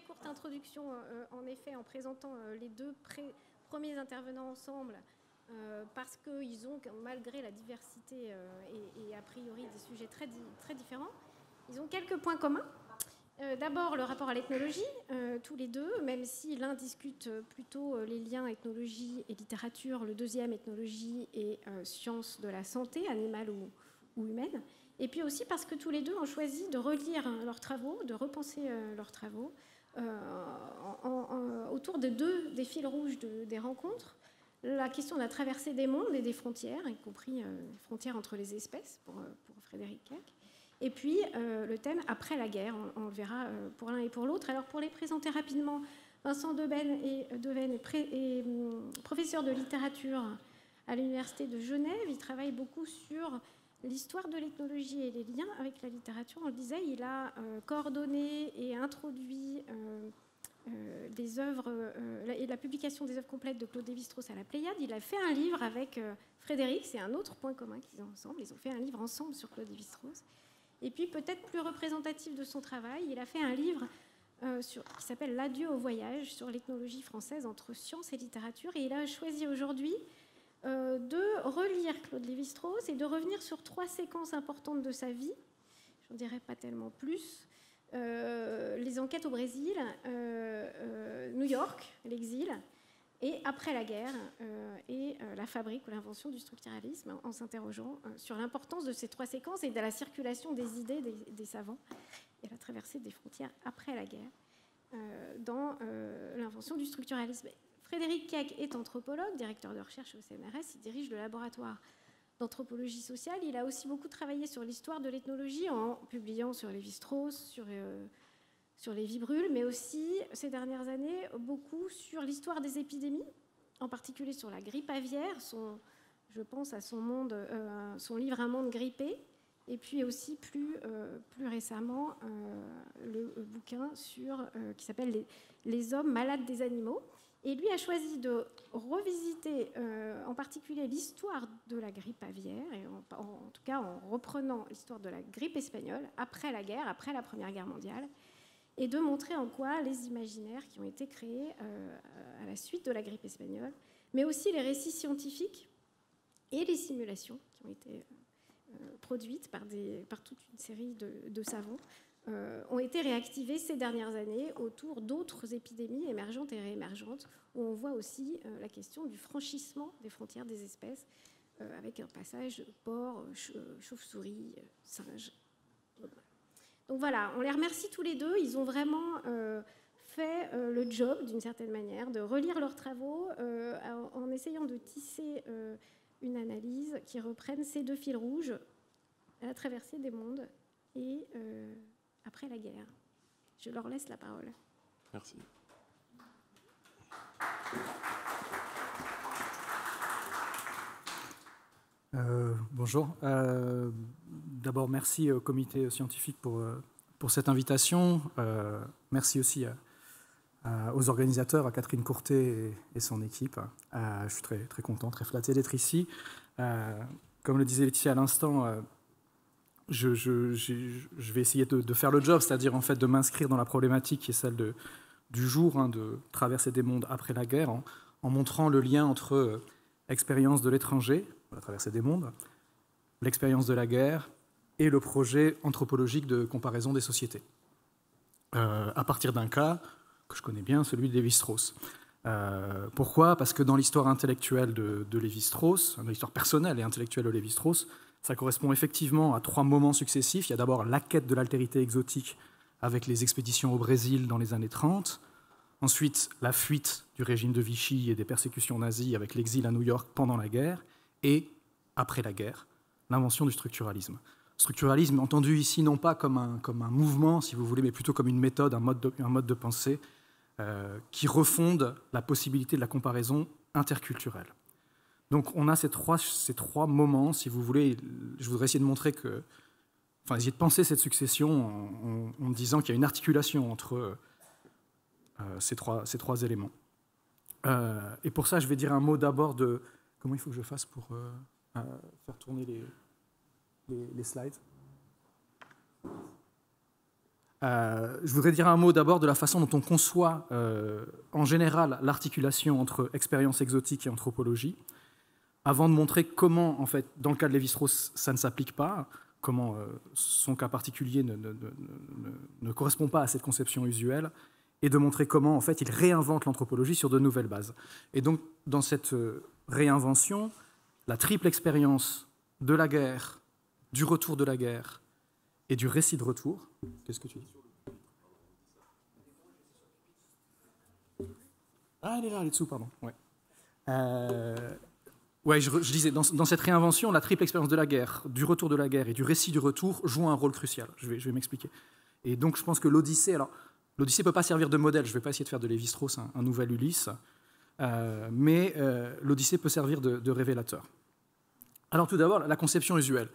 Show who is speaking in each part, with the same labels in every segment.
Speaker 1: courte introduction, en effet, en présentant les deux premiers intervenants ensemble, parce qu'ils ont, malgré la diversité et a priori des sujets très différents, ils ont quelques points communs. D'abord, le rapport à l'ethnologie, tous les deux, même si l'un discute plutôt les liens ethnologie et littérature, le deuxième ethnologie et sciences de la santé, animale ou humaine. Et puis aussi parce que tous les deux ont choisi de relire leurs travaux, de repenser leurs travaux autour des fils rouges des rencontres. La question de la traversée des mondes et des frontières, y compris les frontières entre les espèces, pour Frédéric Keck. Et puis le thème après la guerre, on le verra pour l'un et pour l'autre. Alors pour les présenter rapidement, Vincent Deven est professeur de littérature à l'Université de Genève. Il travaille beaucoup sur l'histoire de l'ethnologie et les liens avec la littérature. On le disait, il a coordonné et introduit des œuvres et la publication des œuvres complètes de Claude Lévi-Strauss à la Pléiade. Il a fait un livre avec Frédéric, c'est un autre point commun qu'ils ont ensemble. Ils ont fait un livre ensemble sur Claude Lévi-Strauss. Et puis, peut-être plus représentatif de son travail, il a fait un livre qui s'appelle « L'adieu au voyage » sur l'ethnologie française entre science et littérature. Et il a choisi aujourd'hui de relire Claude Lévi-Strauss et de revenir sur 3 séquences importantes de sa vie. Je n'en dirai pas tellement plus. Les enquêtes au Brésil, New York, l'exil, et après la guerre, et la fabrique ou l'invention du structuralisme, en s'interrogeant sur l'importance de ces 3 séquences et de la circulation des idées des savants et la traversée des frontières après la guerre dans l'invention du structuralisme. Frédéric Keck est anthropologue, directeur de recherche au CNRS, il dirige le laboratoire d'anthropologie sociale. Il a aussi beaucoup travaillé sur l'histoire de l'ethnologie en publiant sur Lévi-Strauss, sur Lévi-Brûle, mais aussi, ces dernières années, beaucoup sur l'histoire des épidémies, en particulier sur la grippe aviaire, je pense à son livre « Un monde grippé », et puis aussi plus récemment le bouquin qui s'appelle « Les hommes malades des animaux ». Et lui a choisi de revisiter en particulier l'histoire de la grippe aviaire, et en tout cas en reprenant l'histoire de la grippe espagnole après la guerre, après la Première Guerre mondiale, et de montrer en quoi les imaginaires qui ont été créés à la suite de la grippe espagnole, mais aussi les récits scientifiques et les simulations qui ont été produites par toute une série de savants, ont été réactivés ces dernières années autour d'autres épidémies émergentes et réémergentes, où on voit aussi la question du franchissement des frontières des espèces, avec un passage de porcs, chauves-souris, singes. Donc voilà, on les remercie tous les deux. Ils ont vraiment fait le job, d'une certaine manière, de relire leurs travaux en essayant de tisser une analyse qui reprenne ces 2 fils rouges, à la traversée des mondes et après la guerre. Je leur laisse la parole.
Speaker 2: Merci.
Speaker 3: Bonjour. D'abord, merci au comité scientifique pour cette invitation. Merci aussi aux organisateurs, à Catherine Courtet et son équipe. Je suis très, très content, très flatté d'être ici. Comme le disait Laetitia à l'instant, je vais essayer de faire le job, c'est-à-dire en fait de m'inscrire dans la problématique qui est celle du jour, de traverser des mondes après la guerre, en montrant le lien entre expérience de l'étranger, la traversée des mondes, l'expérience de la guerre et le projet anthropologique de comparaison des sociétés. À partir d'un cas que je connais bien, celui de Lévi-Strauss. Pourquoi ? Parce que dans l'histoire intellectuelle de Lévi-Strauss, dans l'histoire personnelle et intellectuelle de Lévi-Strauss, ça correspond effectivement à 3 moments successifs. Il y a d'abord la quête de l'altérité exotique avec les expéditions au Brésil dans les années 30. Ensuite, la fuite du régime de Vichy et des persécutions nazies avec l'exil à New York pendant la guerre. Et, après la guerre, l'invention du structuralisme. Structuralisme entendu ici non pas comme un mouvement, si vous voulez, mais plutôt comme une méthode, un mode de pensée qui refonde la possibilité de la comparaison interculturelle. Donc on a ces trois moments, si vous voulez. Je voudrais essayer de montrer que, enfin, essayer de penser cette succession en disant qu'il y a une articulation entre ces trois éléments. Et pour ça, je vais dire un mot d'abord de comment il faut que je fasse pour faire tourner les slides. Je voudrais dire un mot d'abord de la façon dont on conçoit en général l'articulation entre expérience exotique et anthropologie, avant de montrer comment, en fait, dans le cas de Lévi-Strauss, ça ne s'applique pas, comment son cas particulier ne correspond pas à cette conception usuelle, et de montrer comment, en fait, il réinvente l'anthropologie sur de nouvelles bases. Et donc, dans cette réinvention, la triple expérience de la guerre, du retour de la guerre et du récit de retour. Qu'est-ce que tu dis? Ah, elle est là, elle est dessous, pardon. Ouais. Ouais, je disais, dans cette réinvention, la triple expérience de la guerre, du retour de la guerre et du récit du retour joue un rôle crucial. Je vais m'expliquer. Et donc, je pense que l'Odyssée, alors, l'Odyssée ne peut pas servir de modèle. Je ne vais pas essayer de faire de Lévi-Strauss un nouvel Ulysse, mais l'Odyssée peut servir de révélateur. Alors, tout d'abord, la conception usuelle.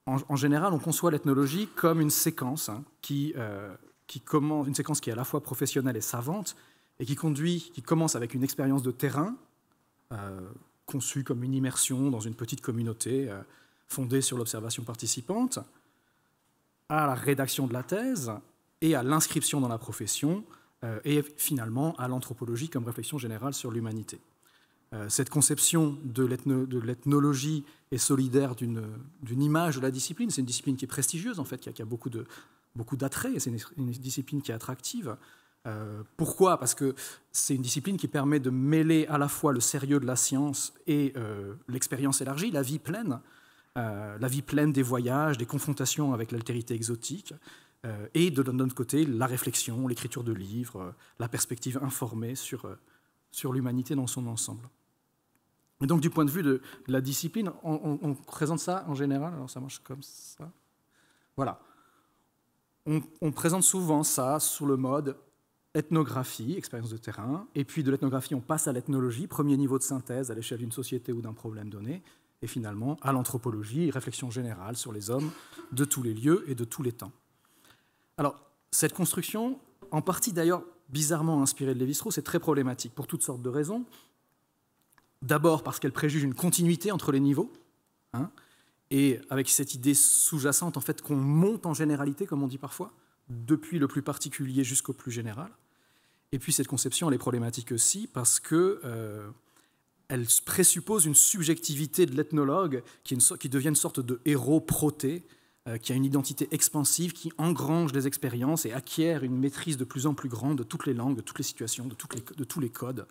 Speaker 3: En général, on conçoit l'ethnologie comme une séquence une séquence qui est à la fois professionnelle et savante, et qui commence avec une expérience de terrain, conçue comme une immersion dans une petite communauté fondée sur l'observation participante, à la rédaction de la thèse et à l'inscription dans la profession, et finalement à l'anthropologie comme réflexion générale sur l'humanité. Cette conception de l'ethnologie est solidaire d'une image de la discipline. C'est une discipline qui est prestigieuse, en fait, qui a beaucoup d'attrait, c'est une discipline qui est attractive. Pourquoi? Parce que c'est une discipline qui permet de mêler à la fois le sérieux de la science et l'expérience élargie, la vie pleine des voyages, des confrontations avec l'altérité exotique, et de notre côté, la réflexion, l'écriture de livres, la perspective informée sur l'humanité dans son ensemble. Et donc, du point de vue de la discipline, on présente ça en général, alors ça marche comme ça. Voilà. On présente souvent ça sous le mode ethnographie, expérience de terrain, et puis de l'ethnographie, on passe à l'ethnologie, premier niveau de synthèse à l'échelle d'une société ou d'un problème donné, et finalement à l'anthropologie, réflexion générale sur les hommes de tous les lieux et de tous les temps. Alors, cette construction, en partie d'ailleurs bizarrement inspirée de Lévi-Strauss, est très problématique pour toutes sortes de raisons. D'abord parce qu'elle préjuge une continuité entre les niveaux, et avec cette idée sous-jacente en fait, qu'on monte en généralité, comme on dit parfois, depuis le plus particulier jusqu'au plus général. Et puis cette conception, elle est problématique aussi parce qu'elle présuppose une subjectivité de l'ethnologue qui devient une sorte de héros proté, qui a une identité expansive, qui engrange des expériences et acquiert une maîtrise de plus en plus grande de toutes les langues, de toutes les situations, de tous les codes.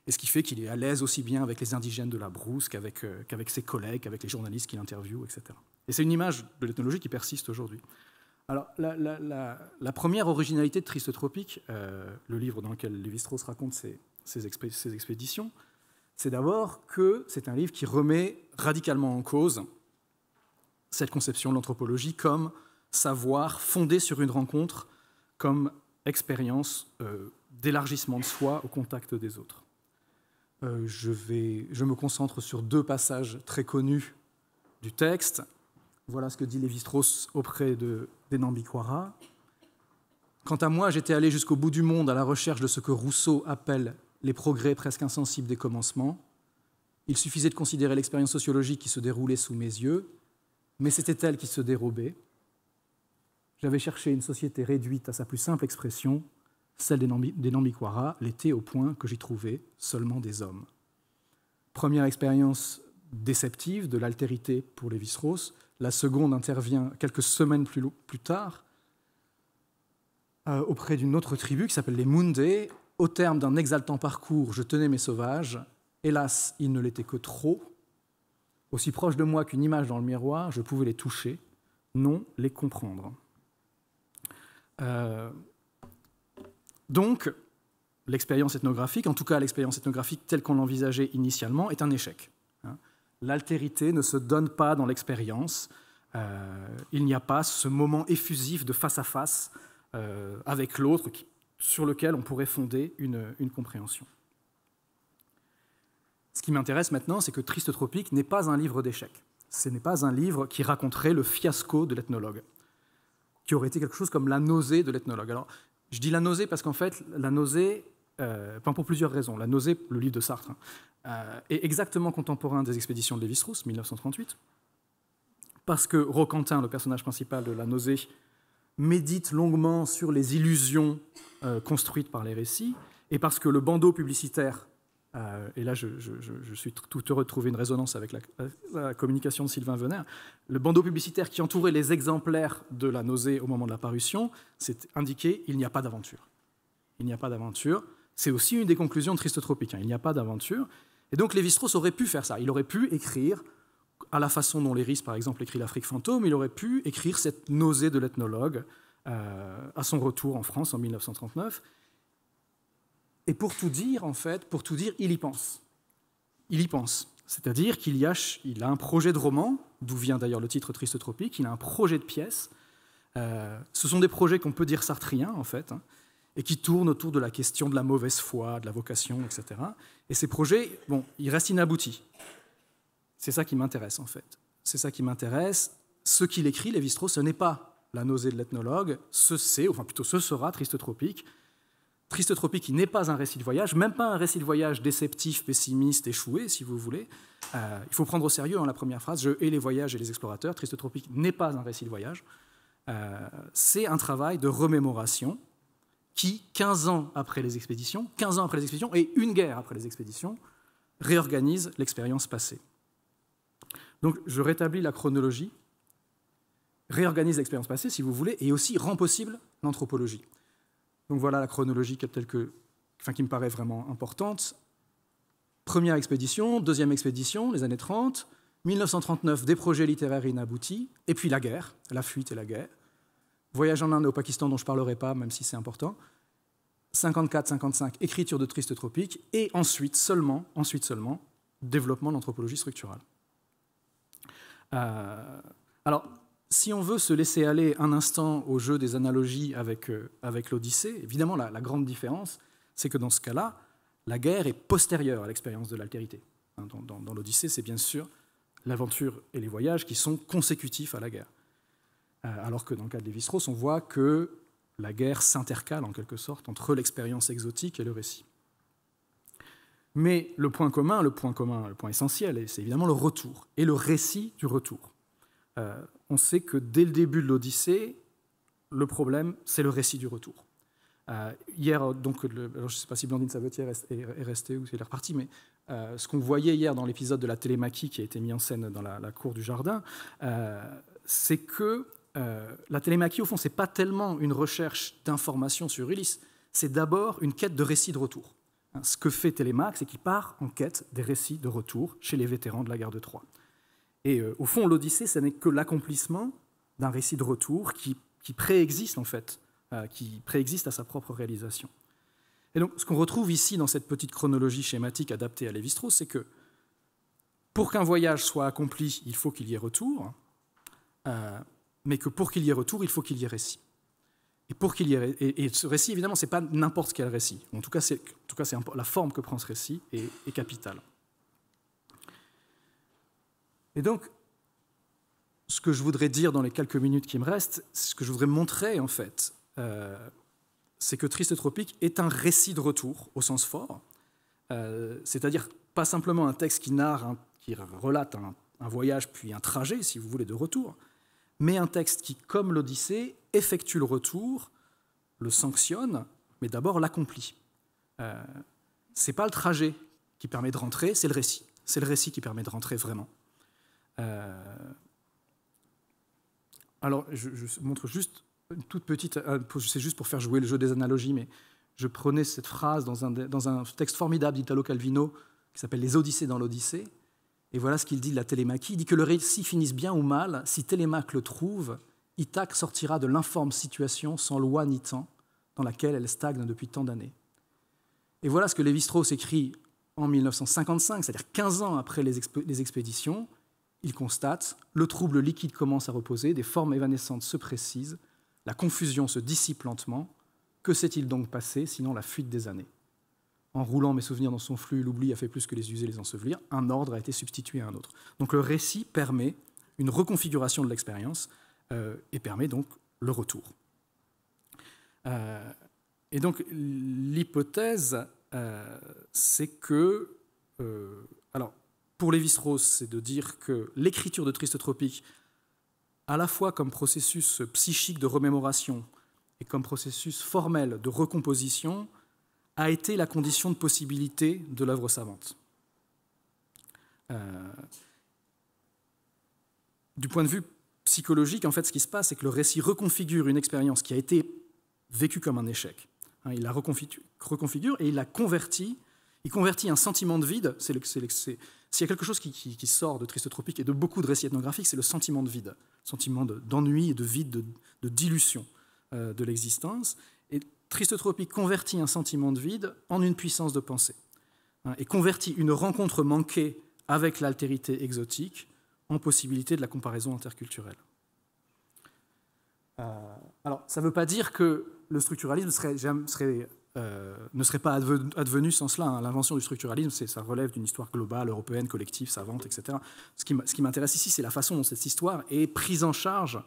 Speaker 3: Et ce qui fait qu'il est à l'aise aussi bien avec les indigènes de la brousse qu'avec ses collègues, qu'avec les journalistes qu'il interviewe, etc. Et c'est une image de l'ethnologie qui persiste aujourd'hui. Alors, la première originalité de Triste Tropique, le livre dans lequel Lévi-Strauss raconte ses expéditions, c'est d'abord que c'est un livre qui remet radicalement en cause cette conception de l'anthropologie comme savoir fondé sur une rencontre, comme expérience d'élargissement de soi au contact des autres. Je me concentre sur deux passages très connus du texte. Voilà ce que dit Lévi-Strauss auprès des Nambikwara. Quant à moi, j'étais allé jusqu'au bout du monde à la recherche de ce que Rousseau appelle les progrès presque insensibles des commencements. Il suffisait de considérer l'expérience sociologique qui se déroulait sous mes yeux, mais c'était elle qui se dérobait. J'avais cherché une société réduite à sa plus simple expression, celle des Nambikwara, l'était au point que j'y trouvais seulement des hommes. Première expérience déceptive de l'altérité pour Lévi-Strauss. La seconde intervient quelques semaines plus tard auprès d'une autre tribu qui s'appelle les Mundé. Au terme d'un exaltant parcours, je tenais mes sauvages. Hélas, ils ne l'étaient que trop. Aussi proche de moi qu'une image dans le miroir, je pouvais les toucher, non les comprendre. Donc, l'expérience ethnographique, en tout cas l'expérience ethnographique telle qu'on l'envisageait initialement, est un échec. L'altérité ne se donne pas dans l'expérience. Il n'y a pas ce moment effusif de face à face avec l'autre sur lequel on pourrait fonder une compréhension. Ce qui m'intéresse maintenant, c'est que Triste Tropique n'est pas un livre d'échecs. Ce n'est pas un livre qui raconterait le fiasco de l'ethnologue, qui aurait été quelque chose comme la nausée de l'ethnologue. Alors, je dis la nausée parce qu'en fait, la nausée, pour plusieurs raisons. La nausée, le livre de Sartre, est exactement contemporain des expéditions de Lévi-Strauss, 1938, parce que Roquentin, le personnage principal de la nausée, médite longuement sur les illusions construites par les récits, et parce que le bandeau publicitaire, et là je suis tout heureux de trouver une résonance avec la communication de Sylvain Venère, le bandeau publicitaire qui entourait les exemplaires de La Nausée au moment de la parution, c'est indiqué « il n'y a pas d'aventure ». Il n'y a pas d'aventure. C'est aussi une des conclusions de Triste Tropique, il n'y a pas d'aventure. Et donc Lévi-Strauss aurait pu faire ça. Il aurait pu écrire, à la façon dont Léris, par exemple, écrit l'Afrique fantôme, il aurait pu écrire cette nausée de l'ethnologue à son retour en France en 1939. Et pour tout dire, en fait, il y pense. Il y pense. C'est-à-dire qu'il a un projet de roman, d'où vient d'ailleurs le titre Triste Tropique, il a un projet de pièce. Ce sont des projets qu'on peut dire sartriens, en fait, hein, et qui tournent autour de la question de la mauvaise foi, de la vocation, etc. Et ces projets, bon, ils restent inaboutis. C'est ça qui m'intéresse, en fait. C'est ça qui m'intéresse. Ce qu'il écrit, Lévi-Strauss, ce n'est pas La Nausée de l'ethnologue, ce sera Triste Tropique. Triste Tropique qui n'est pas un récit de voyage, même pas un récit de voyage déceptif, pessimiste, échoué, si vous voulez. Il faut prendre au sérieux la première phrase, « Je hais les voyages et les explorateurs ». Triste Tropique n'est pas un récit de voyage. C'est un travail de remémoration qui, 15 ans après les expéditions, et une guerre après les expéditions, réorganise l'expérience passée. Donc, je rétablis la chronologie, réorganise l'expérience passée, si vous voulez, et aussi rend possible l'anthropologie. Donc voilà la chronologie qui me paraît vraiment importante. Première expédition, deuxième expédition, les années 30, 1939, des projets littéraires inaboutis, et puis la guerre, la fuite et la guerre. Voyage en Inde et au Pakistan dont je ne parlerai pas, même si c'est important. 54-55, écriture de Triste Tropique, et ensuite seulement, développement de l'anthropologie structurale. Alors, si on veut se laisser aller un instant au jeu des analogies avec l'Odyssée, évidemment, la grande différence, c'est que dans ce cas-là, la guerre est postérieure à l'expérience de l'altérité. Dans l'Odyssée, c'est bien sûr l'aventure et les voyages qui sont consécutifs à la guerre. Alors que dans le cas de Lévi-Strauss, on voit que la guerre s'intercale en quelque sorte entre l'expérience exotique et le récit. Mais le point commun, le point essentiel, c'est évidemment le retour et le récit du retour. On sait que dès le début de l'Odyssée, le problème, c'est le récit du retour. Hier, donc, alors je ne sais pas si Blandine Sabetière est restée ou si elle est repartie, mais ce qu'on voyait hier dans l'épisode de la télémaquie qui a été mis en scène dans la cour du jardin, c'est que la télémaquie, au fond, ce n'est pas tellement une recherche d'informations sur Ulysse, c'est d'abord une quête de récits de retour. Ce que fait Télémaque, c'est qu'il part en quête des récits de retour chez les vétérans de la guerre de Troie. Et au fond, l'Odyssée, ce n'est que l'accomplissement d'un récit de retour qui préexiste, en fait, qui préexiste à sa propre réalisation. Et donc, ce qu'on retrouve ici dans cette petite chronologie schématique adaptée à Lévi-Strauss, c'est que pour qu'un voyage soit accompli, il faut qu'il y ait retour, mais que pour qu'il y ait retour, il faut qu'il y ait récit. Et ce récit, évidemment, ce n'est pas n'importe quel récit. En tout cas, la forme que prend ce récit est capitale. Et donc, ce que je voudrais dire dans les quelques minutes qui me restent, ce que je voudrais montrer, en fait, c'est que Triste Tropique est un récit de retour, au sens fort, c'est-à-dire pas simplement un texte qui relate un voyage puis un trajet, si vous voulez, de retour, mais un texte qui, comme l'Odyssée, effectue le retour, le sanctionne, mais d'abord l'accomplit. Ce n'est pas le trajet qui permet de rentrer, c'est le récit. C'est le récit qui permet de rentrer vraiment. Alors, je montre juste une toute petite... c'est juste pour faire jouer le jeu des analogies, mais je prenais cette phrase dans un texte formidable d'Italo Calvino qui s'appelle « Les Odyssées dans l'Odyssée ». Et voilà ce qu'il dit de la Télémaquie. Il dit que le récit finisse bien ou mal, si Télémaque le trouve, Ithaque sortira de l'informe situation sans loi ni temps, dans laquelle elle stagne depuis tant d'années. Et voilà ce que Lévi-Strauss écrit en 1955, c'est-à-dire 15 ans après les expéditions. Il constate « Le trouble liquide commence à reposer, des formes évanescentes se précisent, la confusion se dissipe lentement. Que s'est-il donc passé, sinon la fuite des années ? En roulant mes souvenirs dans son flux, l'oubli a fait plus que les user, les ensevelir. Un ordre a été substitué à un autre. » Donc le récit permet une reconfiguration de l'expérience et permet donc le retour. Et donc l'hypothèse, c'est que... alors, pour Lévi-Strauss, c'est de dire que l'écriture de Triste Tropique à la fois comme processus psychique de remémoration et comme processus formel de recomposition, a été la condition de possibilité de l'œuvre savante. Du point de vue psychologique, en fait, ce qui se passe, c'est que le récit reconfigure une expérience qui a été vécue comme un échec. Il la reconfigure et il la convertit. Il convertit un sentiment de vide. S'il y a quelque chose qui sort de Triste Tropique et de beaucoup de récits ethnographiques, c'est le sentiment de vide, le sentiment d'ennui et de vide, de dilution de l'existence. Et Triste Tropique convertit un sentiment de vide en une puissance de pensée, et convertit une rencontre manquée avec l'altérité exotique en possibilité de la comparaison interculturelle. Alors, ça ne veut pas dire que le structuralisme ne serait pas advenu sans cela. L'invention du structuralisme, ça relève d'une histoire globale, européenne, collective, savante, etc. Ce qui m'intéresse ici, c'est la façon dont cette histoire est prise en charge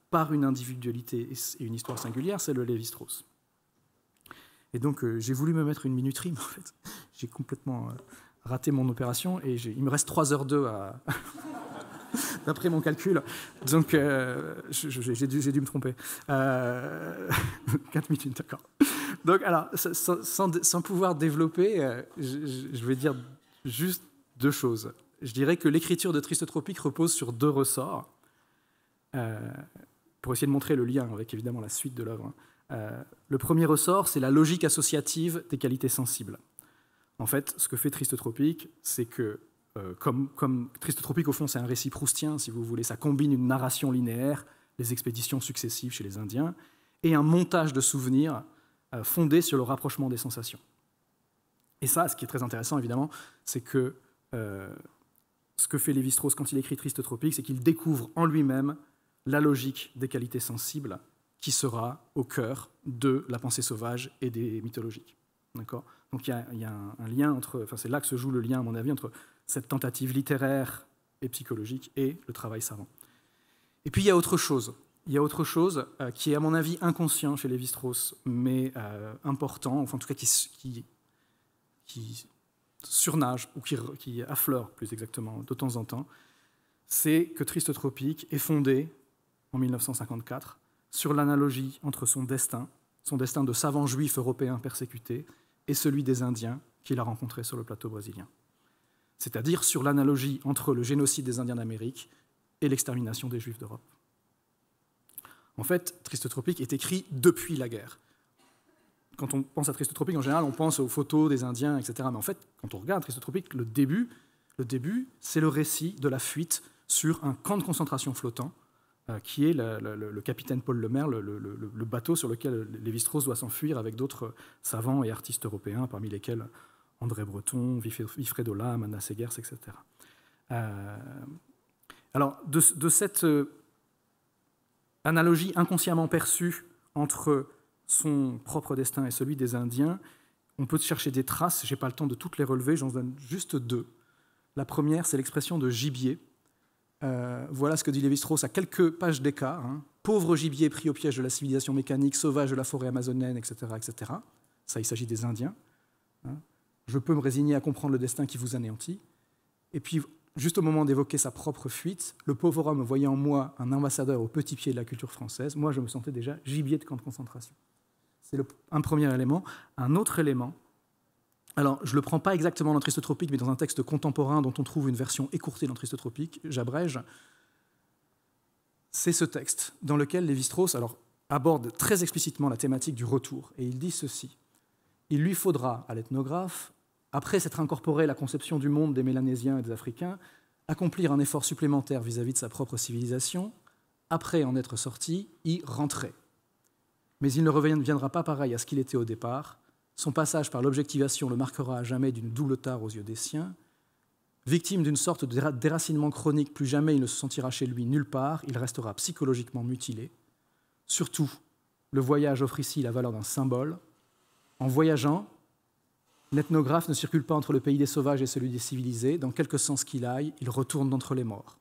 Speaker 3: par une individualité et une histoire singulière, c'est le Lévi-Strauss. Et donc, j'ai voulu me mettre une minuterie, mais en fait, j'ai complètement raté mon opération et il me reste 3h02 d'après mon calcul. Donc, j'ai dû me tromper. 4 minutes, d'accord. Donc, alors, sans pouvoir développer, je vais dire juste 2 choses. Je dirais que l'écriture de Triste Tropique repose sur 2 ressorts, pour essayer de montrer le lien avec, évidemment, la suite de l'œuvre. Le premier ressort, c'est la logique associative des qualités sensibles. En fait, ce que fait Triste Tropique, c'est que, comme Triste Tropique, au fond, c'est un récit proustien, si vous voulez, ça combine une narration linéaire, les expéditions successives chez les Indiens, et un montage de souvenirs fondé sur le rapprochement des sensations. Et ça, ce qui est très intéressant, évidemment, c'est que ce que fait Lévi-Strauss quand il écrit Triste Tropique, c'est qu'il découvre en lui-même la logique des qualités sensibles qui sera au cœur de la pensée sauvage et des mythologiques. D'accord ? Donc il y a un lien entre, enfin c'est là que se joue le lien, à mon avis, entre cette tentative littéraire et psychologique et le travail savant. Et puis il y a autre chose. Il y a autre chose qui est, à mon avis, inconscient chez Lévi-Strauss, mais important, enfin en tout cas qui surnage, ou qui affleure plus exactement de temps en temps, c'est que Triste Tropique est fondé, en 1954, sur l'analogie entre son destin de savant juif européen persécuté, et celui des Indiens qu'il a rencontrés sur le plateau brésilien. C'est-à-dire sur l'analogie entre le génocide des Indiens d'Amérique et l'extermination des Juifs d'Europe. En fait, Triste Tropique est écrit depuis la guerre. Quand on pense à Triste Tropique, en général, on pense aux photos des Indiens, etc. Mais en fait, quand on regarde Triste Tropique, le début, c'est le récit de la fuite sur un camp de concentration flottant, qui est le capitaine Paul Lemaire, le bateau sur lequel Lévi-Strauss doit s'enfuir avec d'autres savants et artistes européens, parmi lesquels André Breton, Wilfredo Lamm, Anna Segers, etc. Alors, de cette analogie inconsciemment perçue entre son propre destin et celui des Indiens, on peut chercher des traces, je n'ai pas le temps de toutes les relever, j'en donne juste 2. La première, c'est l'expression de gibier. Voilà ce que dit Lévi-Strauss à quelques pages d'écart. Pauvre gibier pris au piège de la civilisation mécanique, sauvage de la forêt amazonienne, etc. etc. Ça, il s'agit des Indiens. Je peux me résigner à comprendre le destin qui vous anéantit. Et puis, juste au moment d'évoquer sa propre fuite, le pauvre homme voyait en moi un ambassadeur au petit pied de la culture française. Moi, je me sentais déjà gibier de camp de concentration. C'est un premier élément. Un autre élément, alors je ne le prends pas exactement dans Triste Tropique, mais dans un texte contemporain dont on trouve une version écourtée dans Triste Tropique, j'abrège, c'est ce texte dans lequel Lévi-Strauss aborde très explicitement la thématique du retour. Et il dit ceci: il lui faudra, à l'ethnographe, après s'être incorporé à la conception du monde des Mélanésiens et des Africains, accomplir un effort supplémentaire vis-à-vis de sa propre civilisation, après en être sorti, y rentrer. Mais il ne reviendra pas pareil à ce qu'il était au départ. Son passage par l'objectivation le marquera à jamais d'une double tare aux yeux des siens. Victime d'une sorte de déracinement chronique, plus jamais il ne se sentira chez lui nulle part, il restera psychologiquement mutilé. Surtout, le voyage offre ici la valeur d'un symbole. En voyageant, l'ethnographe ne circule pas entre le pays des sauvages et celui des civilisés. Dans quelque sens qu'il aille, il retourne d'entre les morts.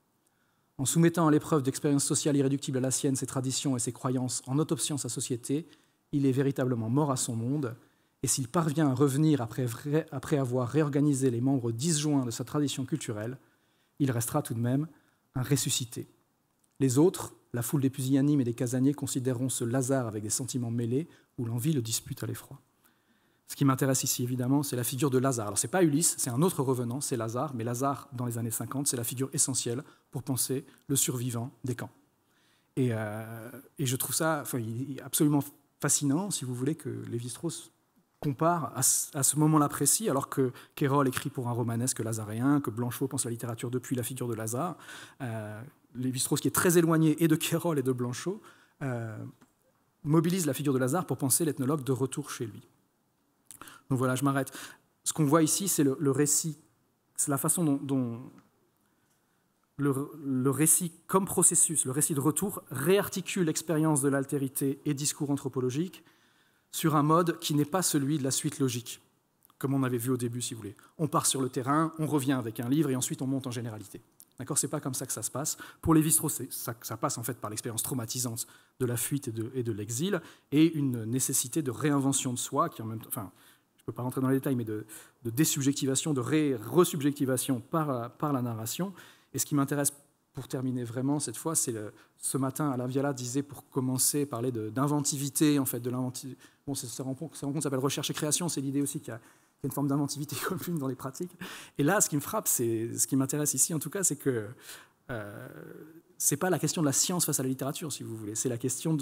Speaker 3: En soumettant à l'épreuve d'expériences sociales irréductibles à la sienne, ses traditions et ses croyances, en autopsiant sa société, il est véritablement mort à son monde. Et s'il parvient à revenir après avoir réorganisé les membres disjoints de sa tradition culturelle, il restera tout de même un ressuscité. Les autres, la foule des pusillanimes et des casaniers, considéreront ce Lazare avec des sentiments mêlés, où l'envie le dispute à l'effroi. Ce qui m'intéresse ici, évidemment, c'est la figure de Lazare. Alors, ce n'est pas Ulysse, c'est un autre revenant, c'est Lazare, mais Lazare, dans les années 50, c'est la figure essentielle pour penser le survivant des camps. Et je trouve ça il est absolument fascinant, si vous voulez, que Lévi-Strauss compare à ce moment-là précis, alors que Quérol écrit pour un romanesque lazaréen, que Blanchot pense la littérature depuis la figure de Lazare. Lévi-Strauss, qui est très éloigné et de Quérol et de Blanchot, mobilise la figure de Lazare pour penser l'ethnologue de retour chez lui. Donc voilà, je m'arrête. Ce qu'on voit ici, c'est le récit, c'est la façon dont le récit comme processus, le récit de retour, réarticule l'expérience de l'altérité et discours anthropologique sur un mode qui n'est pas celui de la suite logique, comme on avait vu au début, si vous voulez. On part sur le terrain, on revient avec un livre et ensuite on monte en généralité. D'accord ? C'est pas comme ça que ça se passe. Pour Lévi-Strauss, ça passe en fait par l'expérience traumatisante de la fuite et de l'exil et une nécessité de réinvention de soi qui en même temps, je ne peux pas rentrer dans les détails, mais de désubjectivation, de resubjectivation par la narration. Et ce qui m'intéresse pour terminer vraiment cette fois, c'est ce matin, Alain Viala disait pour commencer, parler d'inventivité, en fait, de l'inventivité. Bon, ce rencontre s'appelle recherche et création, c'est l'idée aussi qu'il y a une forme d'inventivité commune dans les pratiques. Et là, ce qui me frappe, ce qui m'intéresse ici en tout cas, c'est que c'est pas la question de la science face à la littérature, si vous voulez, c'est la question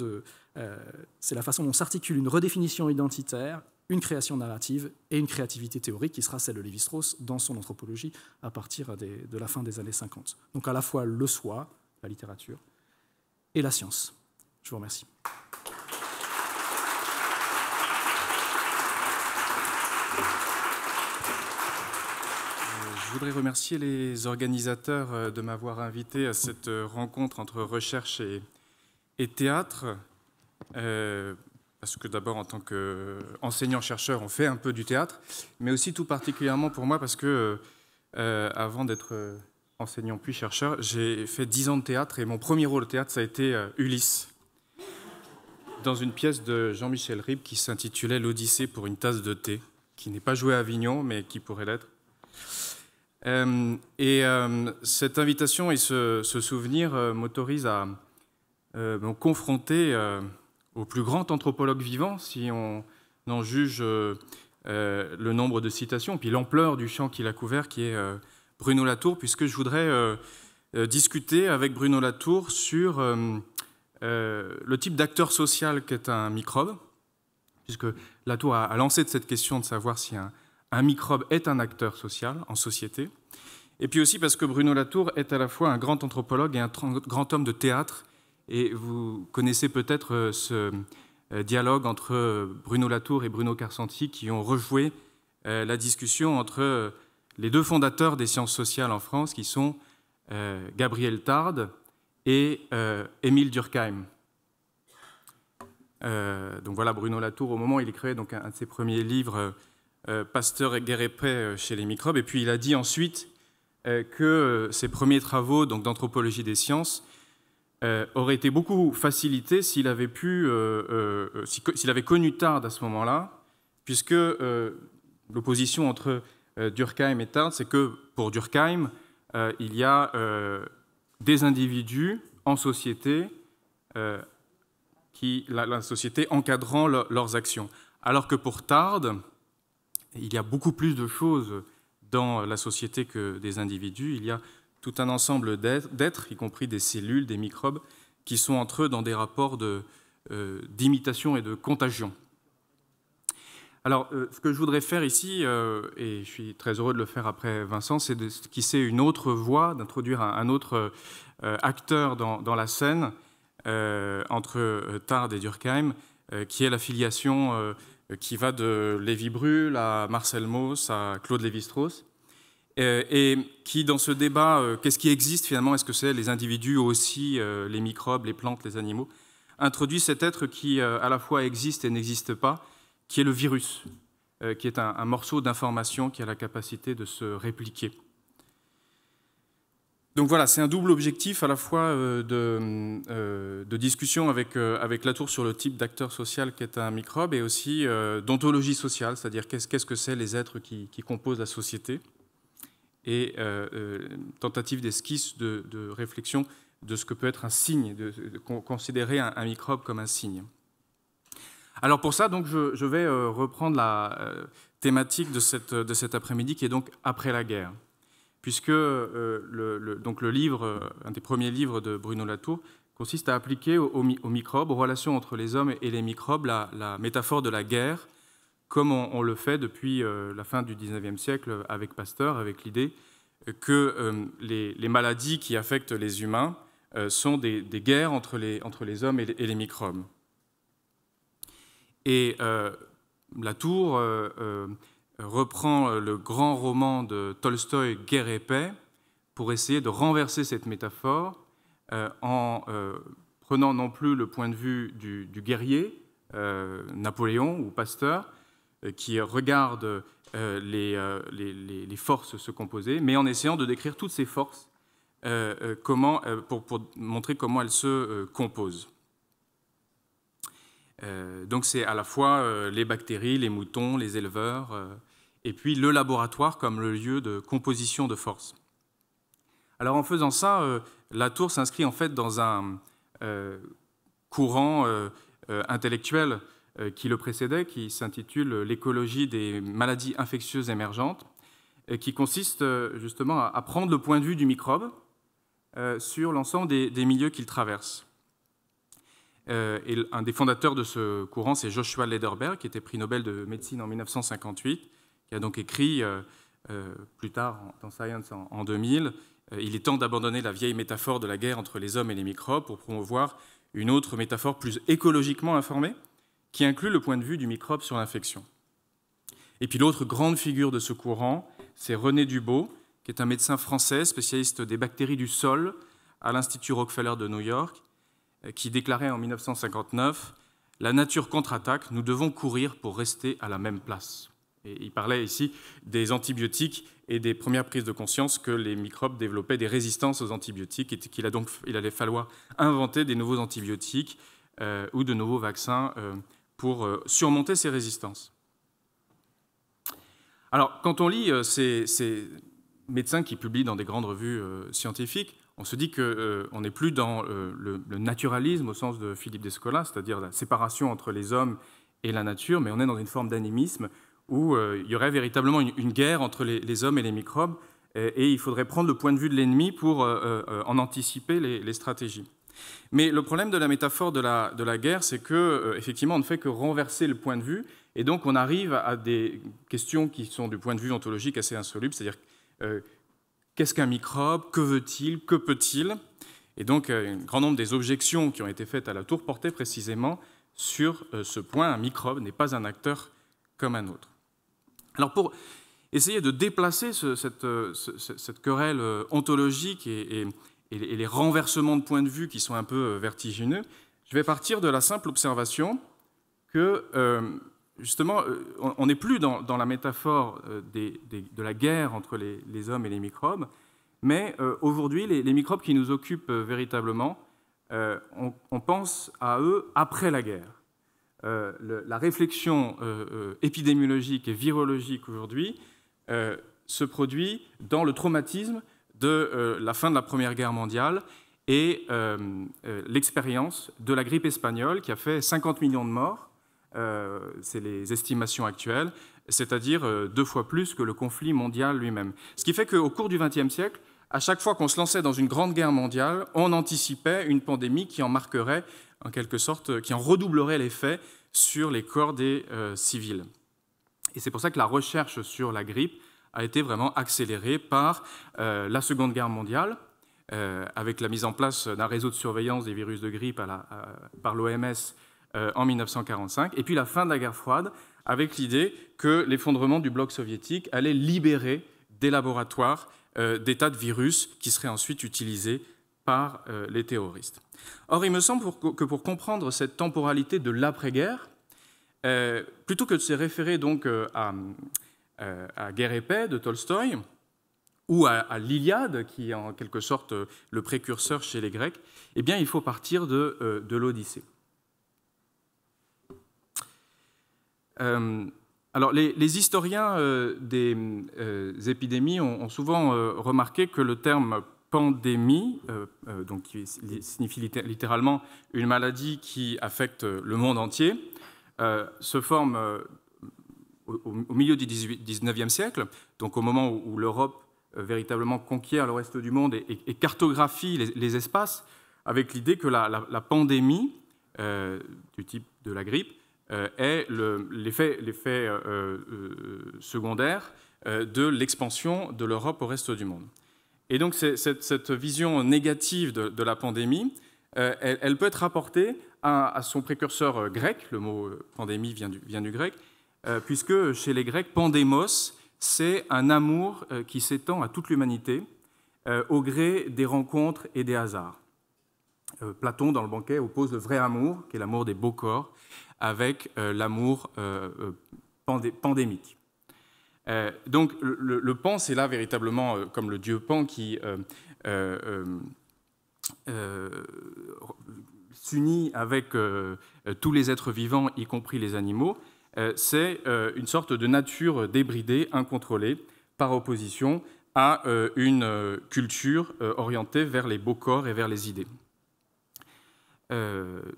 Speaker 3: c'est la façon dont s'articule une redéfinition identitaire, une création narrative et une créativité théorique qui sera celle de Lévi-Strauss dans son anthropologie à partir de la fin des années 50. Donc à la fois le soi, la littérature, et la science. Je vous remercie.
Speaker 2: Je voudrais remercier les organisateurs de m'avoir invité à cette rencontre entre recherche et théâtre. Parce que d'abord, en tant qu'enseignant-chercheur, on fait un peu du théâtre, mais aussi tout particulièrement pour moi, parce que avant d'être enseignant puis chercheur, j'ai fait 10 ans de théâtre, et mon premier rôle au théâtre, ça a été Ulysse, dans une pièce de Jean-Michel Ribes qui s'intitulait « L'Odyssée pour une tasse de thé », qui n'est pas jouée à Avignon, mais qui pourrait l'être. Cette invitation et ce souvenir m'autorisent à me confronter au plus grand anthropologue vivant, si on en juge le nombre de citations, puis l'ampleur du champ qu'il a couvert, qui est Bruno Latour, puisque je voudrais discuter avec Bruno Latour sur le type d'acteur social qu'est un microbe, puisque Latour a lancé cette question de savoir si un microbe est un acteur social en société, et puis aussi parce que Bruno Latour est à la fois un grand anthropologue et un grand homme de théâtre. Et vous connaissez peut-être ce dialogue entre Bruno Latour et Bruno Carcenti qui ont rejoué la discussion entre les deux fondateurs des sciences sociales en France, qui sont Gabriel Tarde et Émile Durkheim. Donc voilà, Bruno Latour, au moment où il écrivait donc un de ses premiers livres, Pasteur, guerre et paix chez les microbes, et puis il a dit ensuite que ses premiers travaux d'anthropologie des sciences aurait été beaucoup facilité s'il avait s'il avait connu Tarde à ce moment-là, puisque l'opposition entre Durkheim et Tarde, c'est que pour Durkheim, il y a des individus en société, la société encadrant leurs actions, alors que pour Tarde, il y a beaucoup plus de choses dans la société que des individus. Il y a tout un ensemble d'êtres, y compris des cellules, des microbes, qui sont entre eux dans des rapports d'imitation et de contagion. Alors, ce que je voudrais faire ici, et je suis très heureux de le faire après Vincent, c'est d'esquisser une autre voie, d'introduire un autre acteur dans la scène entre Tarde et Durkheim, qui est la filiation qui va de Lévi-Bruhl à Marcel Mauss à Claude Lévi-Strauss, et qui, dans ce débat, qu'est-ce qui existe finalement, est-ce que c'est les individus aussi, les microbes, les plantes, les animaux, introduit cet être qui à la fois existe et n'existe pas, qui est le virus, qui est un morceau d'information qui a la capacité de se répliquer. Donc voilà, c'est un double objectif, à la fois de discussion avec Latour sur le type d'acteur social qu'est un microbe, et aussi d'ontologie sociale, c'est-à-dire qu'est-ce que c'est les êtres qui composent la société, et tentative d'esquisse de réflexion de ce que peut être un signe, de considérer un microbe comme un signe. Alors pour ça, donc, je vais reprendre la thématique de cet après-midi, qui est donc après la guerre, puisque donc le livre, un des premiers livres de Bruno Latour, consiste à appliquer aux microbes, aux relations entre les hommes et les microbes, la métaphore de la guerre, comme on le fait depuis la fin du XIXe siècle avec Pasteur, avec l'idée que les maladies qui affectent les humains sont des guerres entre les hommes et les microbes. Et Latour reprend le grand roman de Tolstoï, Guerre et paix, pour essayer de renverser cette métaphore en prenant non plus le point de vue du guerrier, Napoléon ou Pasteur, qui regarde les forces se composer, mais en essayant de décrire toutes ces forces pour montrer comment elles se composent. Donc c'est à la fois les bactéries, les moutons, les éleveurs, et puis le laboratoire comme le lieu de composition de forces. Alors en faisant ça, Latour s'inscrit en fait dans un courant intellectuel qui le précédait, qui s'intitule « L'écologie des maladies infectieuses émergentes », qui consiste justement à prendre le point de vue du microbe sur l'ensemble des milieux qu'il traverse. Et un des fondateurs de ce courant, c'est Joshua Lederberg, qui était prix Nobel de médecine en 1958, qui a donc écrit plus tard dans Science en 2000 « Il est temps d'abandonner la vieille métaphore de la guerre entre les hommes et les microbes pour promouvoir une autre métaphore plus écologiquement informée, qui inclut le point de vue du microbe sur l'infection. » Et puis l'autre grande figure de ce courant, c'est René Dubos, qui est un médecin français spécialiste des bactéries du sol à l'Institut Rockefeller de New York, qui déclarait en 1959 « La nature contre-attaque, nous devons courir pour rester à la même place ». Et il parlait ici des antibiotiques et des premières prises de conscience que les microbes développaient des résistances aux antibiotiques et qu'il allait falloir inventer des nouveaux antibiotiques ou de nouveaux vaccins pour surmonter ces résistances. Alors, quand on lit ces médecins qui publient dans des grandes revues scientifiques, on se dit qu'on n'est plus dans le naturalisme au sens de Philippe Descola, c'est-à-dire la séparation entre les hommes et la nature, mais on est dans une forme d'animisme où il y aurait véritablement une guerre entre les hommes et les microbes, et il faudrait prendre le point de vue de l'ennemi pour en anticiper les stratégies. Mais le problème de la métaphore de la guerre, c'est qu'effectivement, on ne fait que renverser le point de vue, et donc on arrive à des questions qui sont du point de vue ontologique assez insolubles, c'est-à-dire qu'est-ce qu'un microbe, que veut-il, que peut-il? Et donc un grand nombre des objections qui ont été faites à Latour portaient précisément sur ce point. Un microbe n'est pas un acteur comme un autre. Alors pour essayer de déplacer cette querelle ontologique et les renversements de points de vue qui sont un peu vertigineux, je vais partir de la simple observation que, justement, on n'est plus dans la métaphore de la guerre entre les hommes et les microbes, mais aujourd'hui, les microbes qui nous occupent véritablement, on pense à eux après la guerre. La réflexion épidémiologique et virologique aujourd'hui se produit dans le traumatisme de la fin de la Première Guerre mondiale et l'expérience de la grippe espagnole qui a fait 50 millions de morts, c'est les estimations actuelles, c'est-à-dire 2 fois plus que le conflit mondial lui-même. Ce qui fait qu'au cours du XXe siècle, à chaque fois qu'on se lançait dans une grande guerre mondiale, on anticipait une pandémie qui en marquerait, en quelque sorte, qui en redoublerait l'effet sur les corps des civils. Et c'est pour ça que la recherche sur la grippe a été vraiment accélérée par la Seconde Guerre mondiale, avec la mise en place d'un réseau de surveillance des virus de grippe par l'OMS en 1945, et puis la fin de la guerre froide, avec l'idée que l'effondrement du bloc soviétique allait libérer des laboratoires des tas de virus qui seraient ensuite utilisés par les terroristes. Or, il me semble que pour comprendre cette temporalité de l'après-guerre, plutôt que de se référer donc à Guerre et paix de Tolstoï, ou à l'Iliade, qui est en quelque sorte le précurseur chez les Grecs, eh bien, il faut partir de l'Odyssée. Alors, les historiens des épidémies ont souvent remarqué que le terme pandémie, donc qui signifie littéralement une maladie qui affecte le monde entier, se forme au milieu du XIXe siècle, donc au moment où l'Europe véritablement conquiert le reste du monde et cartographie les espaces, avec l'idée que la pandémie, du type de la grippe, est l'effet secondaire de l'expansion de l'Europe au reste du monde. Et donc cette vision négative de la pandémie, elle peut être rapportée à son précurseur grec, le mot pandémie vient du grec, puisque chez les Grecs, pandémos, c'est un amour qui s'étend à toute l'humanité au gré des rencontres et des hasards. Platon, dans le Banquet, oppose le vrai amour, qui est l'amour des beaux corps, avec l'amour pandémique. Donc le Pan, c'est là véritablement comme le dieu Pan qui s'unit avec tous les êtres vivants, y compris les animaux. C'est une sorte de nature débridée, incontrôlée, par opposition à une culture orientée vers les beaux corps et vers les idées.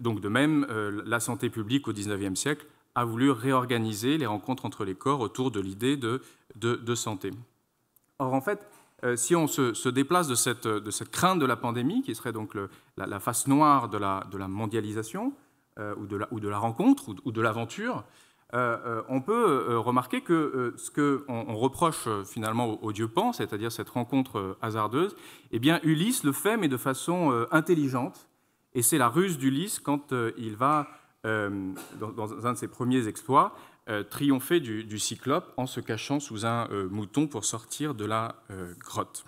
Speaker 2: Donc de même, la santé publique au XIXe siècle a voulu réorganiser les rencontres entre les corps autour de l'idée de santé. Or, en fait, si on se déplace de cette crainte de la pandémie, qui serait donc la face noire de la mondialisation, ou de la rencontre, ou de l'aventure, on peut remarquer que ce qu'on reproche finalement au dieu Pan, c'est-à-dire cette rencontre hasardeuse, eh bien Ulysse le fait, mais de façon intelligente. Et c'est la ruse d'Ulysse quand il va, dans un de ses premiers exploits, triompher du Cyclope en se cachant sous un mouton pour sortir de la grotte.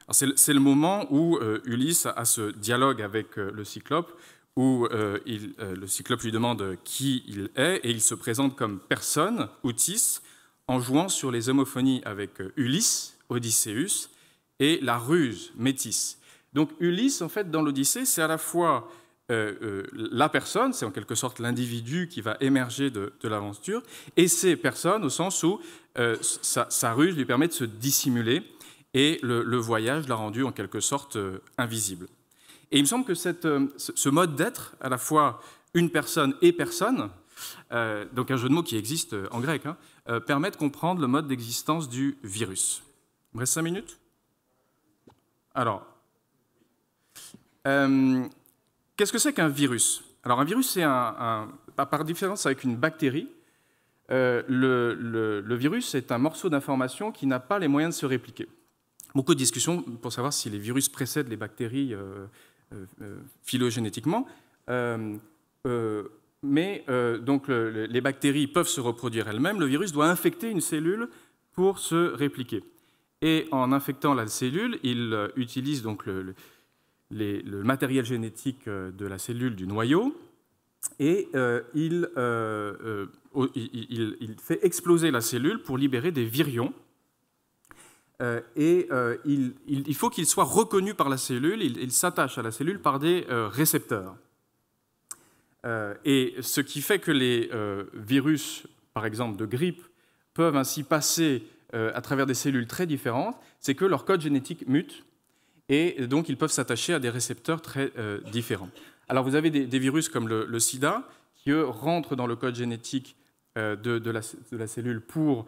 Speaker 2: C'est le moment où Ulysse a ce dialogue avec le Cyclope, où le Cyclope lui demande qui il est, et il se présente comme personne, Outis, en jouant sur les homophonies avec Ulysse, Odysseus, et la ruse, Métis. Donc Ulysse, en fait, dans l'Odyssée, c'est à la fois la personne, c'est en quelque sorte l'individu qui va émerger de l'aventure, et c'est personne au sens où sa ruse lui permet de se dissimuler, et le voyage l'a rendu en quelque sorte invisible. Et il me semble que ce mode d'être, à la fois une personne et personne, donc un jeu de mots qui existe en grec, permet de comprendre le mode d'existence du virus. Il me reste 5 minutes ? Alors, qu'est-ce que c'est qu'un virus ? Alors, un virus, c'est par différence avec une bactérie, le virus est un morceau d'information qui n'a pas les moyens de se répliquer. Beaucoup de discussions pour savoir si les virus précèdent les bactéries phylogénétiquement, mais donc les bactéries peuvent se reproduire elles-mêmes. Le virus doit infecter une cellule pour se répliquer. Et en infectant la cellule, il utilise donc le matériel génétique de la cellule du noyau et il fait exploser la cellule pour libérer des virions. Il faut qu'il soit reconnu par la cellule, il s'attache à la cellule par des récepteurs. Et ce qui fait que les virus, par exemple de grippe, peuvent ainsi passer à travers des cellules très différentes, c'est que leur code génétique mute, et donc ils peuvent s'attacher à des récepteurs très différents. Alors vous avez des virus comme le sida, qui eux rentrent dans le code génétique de la cellule pour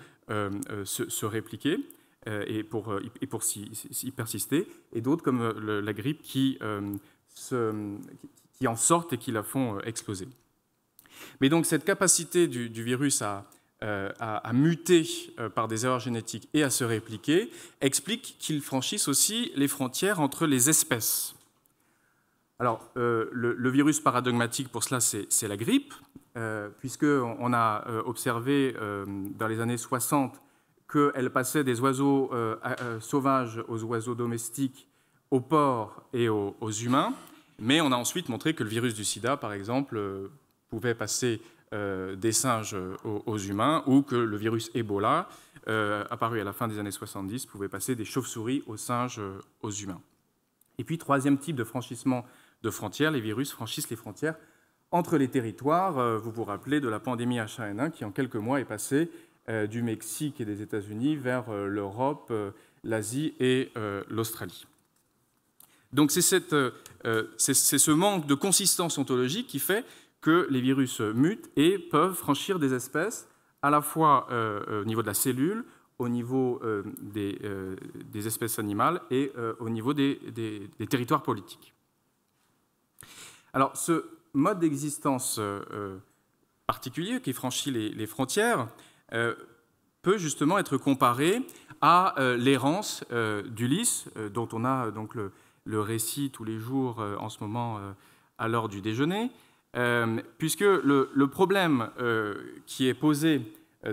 Speaker 2: se répliquer, et pour y persister, et d'autres comme la grippe qui en sortent et qui la font exploser. Mais donc cette capacité du virus à muter par des erreurs génétiques et à se répliquer explique qu'il franchisse aussi les frontières entre les espèces. Alors le virus paradigmatique pour cela, c'est la grippe, puisqu'on a observé dans les années 60 qu'elle passait des oiseaux sauvages aux oiseaux domestiques, aux porcs et aux humains. Mais on a ensuite montré que le virus du sida, par exemple, pouvait passer des singes aux humains, ou que le virus Ebola, apparu à la fin des années 70, pouvait passer des chauves-souris aux singes aux humains. Et puis, troisième type de franchissement de frontières, les virus franchissent les frontières entre les territoires. Vous vous rappelez de la pandémie H1N1 qui, en quelques mois, est passée du Mexique et des États-Unis vers l'Europe, l'Asie et l'Australie. Donc c'est ce manque de consistance ontologique qui fait que les virus mutent et peuvent franchir des espèces, à la fois au niveau de la cellule, au niveau des espèces animales et au niveau des territoires politiques. Alors, ce mode d'existence particulier qui franchit les frontières peut justement être comparé à l'errance d'Ulysse, dont on a donc le récit tous les jours en ce moment à l'heure du déjeuner, puisque le problème qui est posé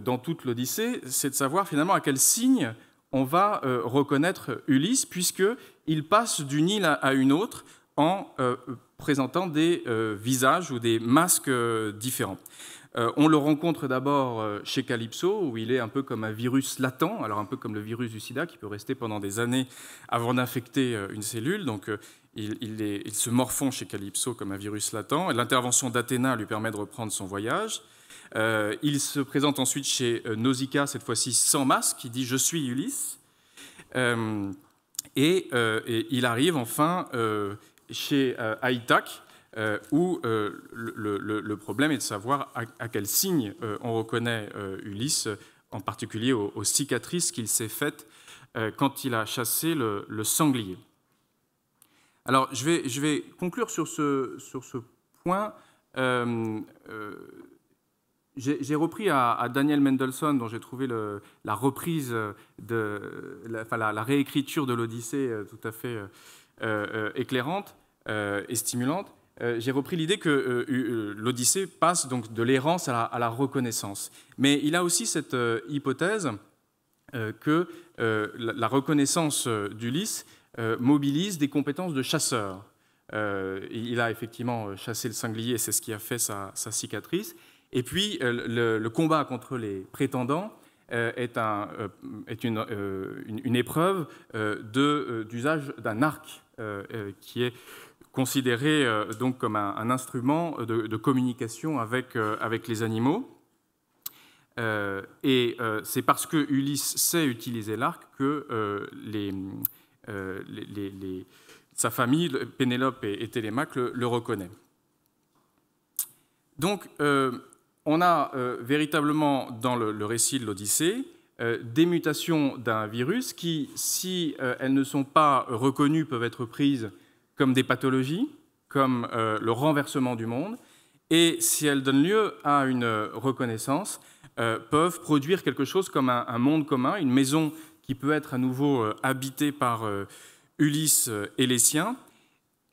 Speaker 2: dans toute l'Odyssée, c'est de savoir finalement à quel signe on va reconnaître Ulysse, puisqu'il passe d'une île à une autre en présentant des visages ou des masques différents. On le rencontre d'abord chez Calypso, où il est un peu comme un virus latent, alors un peu comme le virus du sida, qui peut rester pendant des années avant d'infecter une cellule. Donc il se morfond chez Calypso comme un virus latent. L'intervention d'Athéna lui permet de reprendre son voyage. Il se présente ensuite chez Nausicaa, cette fois-ci sans masque, qui dit « Je suis Ulysse ». Et il arrive enfin chez Aïtak, où le problème est de savoir à quel signe on reconnaît Ulysse, en particulier aux cicatrices qu'il s'est faites quand il a chassé le sanglier. Alors, je vais conclure sur ce point. J'ai repris à Daniel Mendelssohn, dont j'ai trouvé la reprise, la réécriture de l'Odyssée tout à fait éclairante et stimulante. J'ai repris l'idée que l'Odyssée passe donc de l'errance à la reconnaissance. Mais il a aussi cette hypothèse que la reconnaissance d'Ulysse mobilise des compétences de chasseur. Il a effectivement chassé le sanglier, c'est ce qui a fait sa cicatrice. Et puis, le combat contre les prétendants est une épreuve d'usage d'un arc qui est considéré donc comme un instrument de communication avec les animaux. Et c'est parce que Ulysse sait utiliser l'arc que sa famille, Pénélope et Télémaque, le reconnaît. Donc, on a véritablement dans le récit de l'Odyssée des mutations d'un virus qui, si elles ne sont pas reconnues, peuvent être prises comme des pathologies, comme le renversement du monde, et si elles donnent lieu à une reconnaissance, peuvent produire quelque chose comme un monde commun, une maison qui peut être à nouveau habitée par Ulysse et les siens.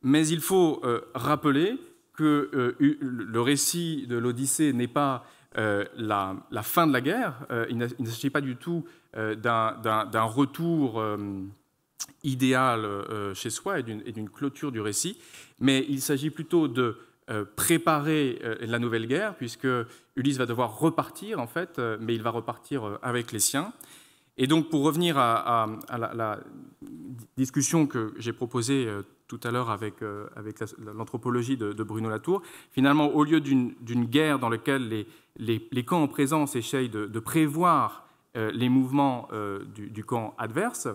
Speaker 2: Mais il faut rappeler que le récit de l'Odyssée n'est pas la fin de la guerre. Il ne s'agit pas du tout d'un retour idéal chez soi et d'une clôture du récit, mais il s'agit plutôt de préparer la nouvelle guerre, puisque Ulysse va devoir repartir, en fait, mais il va repartir avec les siens. Et donc, pour revenir à la discussion que j'ai proposée tout à l'heure avec l'anthropologie de Bruno Latour, finalement, au lieu d'une guerre dans laquelle les camps en présence essayent de prévoir les mouvements du camp adverse,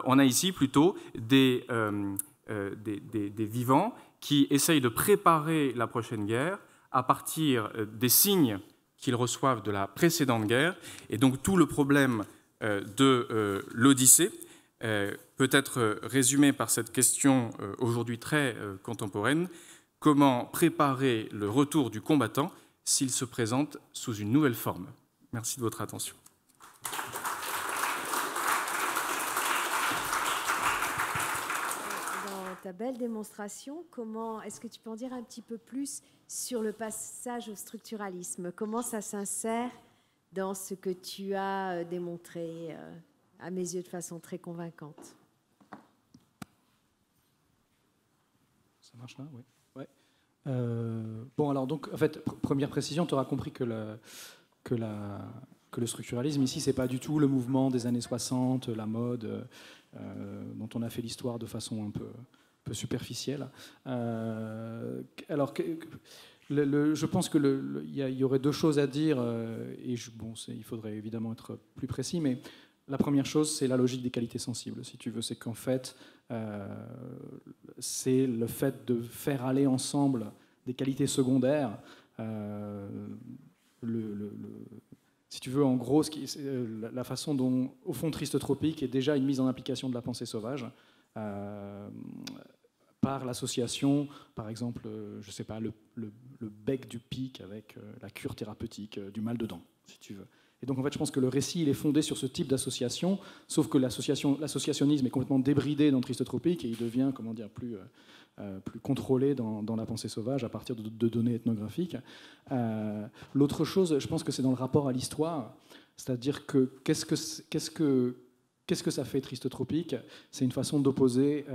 Speaker 2: on a ici plutôt des vivants qui essayent de préparer la prochaine guerre à partir des signes qu'ils reçoivent de la précédente guerre. Et donc tout le problème de l'Odyssée peut être résumé par cette question aujourd'hui très contemporaine: comment préparer le retour du combattant s'il se présente sous une nouvelle forme? Merci de votre attention.
Speaker 4: Dans ta belle démonstration, est-ce que tu peux en dire un petit peu plus sur le passage au structuralisme? Comment ça s'insère dans ce que tu as démontré, à mes yeux, de façon très convaincante?
Speaker 3: Ça marche là, oui. Ouais. Bon, alors donc, en fait, première précision, tu auras compris que le structuralisme ici, c'est pas du tout le mouvement des années 60, la mode, dont on a fait l'histoire de façon un peu superficielle. Alors, je pense qu'il y aurait deux choses à dire, et il faudrait évidemment être plus précis, mais La première chose, c'est la logique des qualités sensibles, si tu veux. C'est qu'en fait, c'est le fait de faire aller ensemble des qualités secondaires. Si tu veux, en gros, la façon dont, au fond, Triste Tropique est déjà une mise en application de la pensée sauvage par l'association, par exemple, je sais pas, le bec du pic avec la cure thérapeutique du mal de dents, si tu veux. Et donc, en fait, je pense que le récit, il est fondé sur ce type d'association, sauf que l'associationnisme est complètement débridé dans Triste Tropique et il devient, comment dire, plus contrôlé dans la pensée sauvage à partir de données ethnographiques. L'autre chose, je pense que c'est dans le rapport à l'histoire, c'est-à-dire que qu'est-ce que ça fait Triste Tropique? C'est une façon d'opposer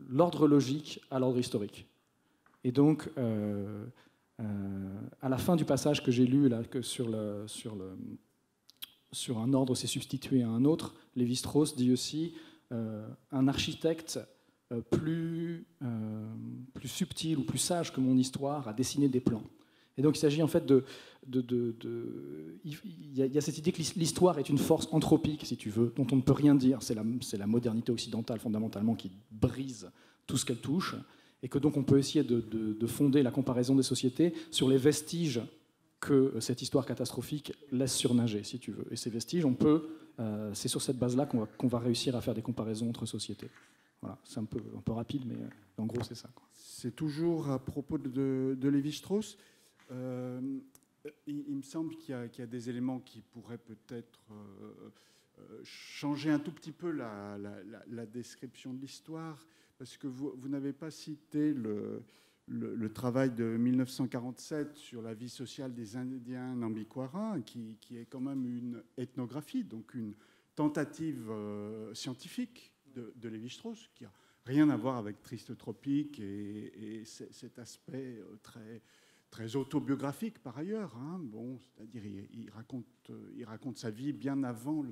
Speaker 3: l'ordre logique à l'ordre historique. Et donc, à la fin du passage que j'ai lu, là, que sur un ordre s'est substitué à un autre, Lévi-Strauss dit aussi un architecte plus subtil ou plus sage que mon histoire a dessiné des plans. Et donc il s'agit en fait il y a cette idée que l'histoire est une force anthropique, si tu veux, dont on ne peut rien dire. C'est la modernité occidentale fondamentalement qui brise tout ce qu'elle touche, et que donc on peut essayer de fonder la comparaison des sociétés sur les vestiges que cette histoire catastrophique laisse surnager, si tu veux. Et ces vestiges, c'est sur cette base-là qu'on va réussir à faire des comparaisons entre sociétés. Voilà, c'est un peu rapide, mais en gros, c'est ça, quoi.
Speaker 5: C'est toujours à propos de Lévi-Strauss. Il me semble qu'il y a des éléments qui pourraient peut-être changer un tout petit peu la description de l'histoire, parce que vous n'avez pas cité le travail de 1947 sur la vie sociale des Indiens Nambikwara, qui est quand même une ethnographie, donc une tentative scientifique de Lévi-Strauss, qui n'a rien à voir avec Triste Tropique et cet aspect très autobiographique par ailleurs. Hein. Bon, c'est-à-dire il raconte sa vie bien avant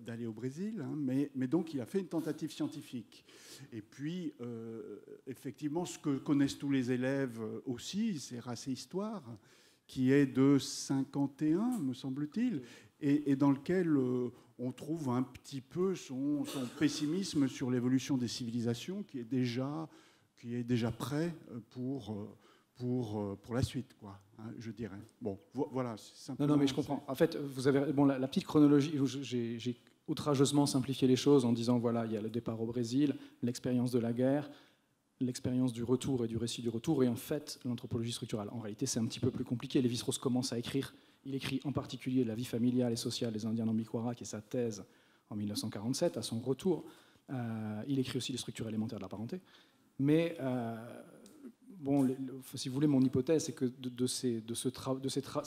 Speaker 5: d'aller au Brésil, hein, mais donc il a fait une tentative scientifique. Et puis, effectivement, ce que connaissent tous les élèves aussi, c'est Race et Histoire, qui est de 51, me semble-t-il, et dans lequel on trouve un petit peu son pessimisme sur l'évolution des civilisations, qui est déjà prêt pour la suite, quoi, hein, je dirais. Bon, voilà.
Speaker 3: Non, mais je comprends. En fait, vous avez la petite chronologie. J'ai outrageusement simplifié les choses en disant voilà, il y a le départ au Brésil, l'expérience de la guerre, l'expérience du retour et du récit du retour, et en fait, l'anthropologie structurale. En réalité, c'est un petit peu plus compliqué. Lévi-Strauss commence à écrire. Il écrit en particulier la vie familiale et sociale des Indiens Nambikwara, qui est sa thèse en 1947, à son retour. Il écrit aussi les structures élémentaires de la parenté. Mais si vous voulez, mon hypothèse, c'est que ces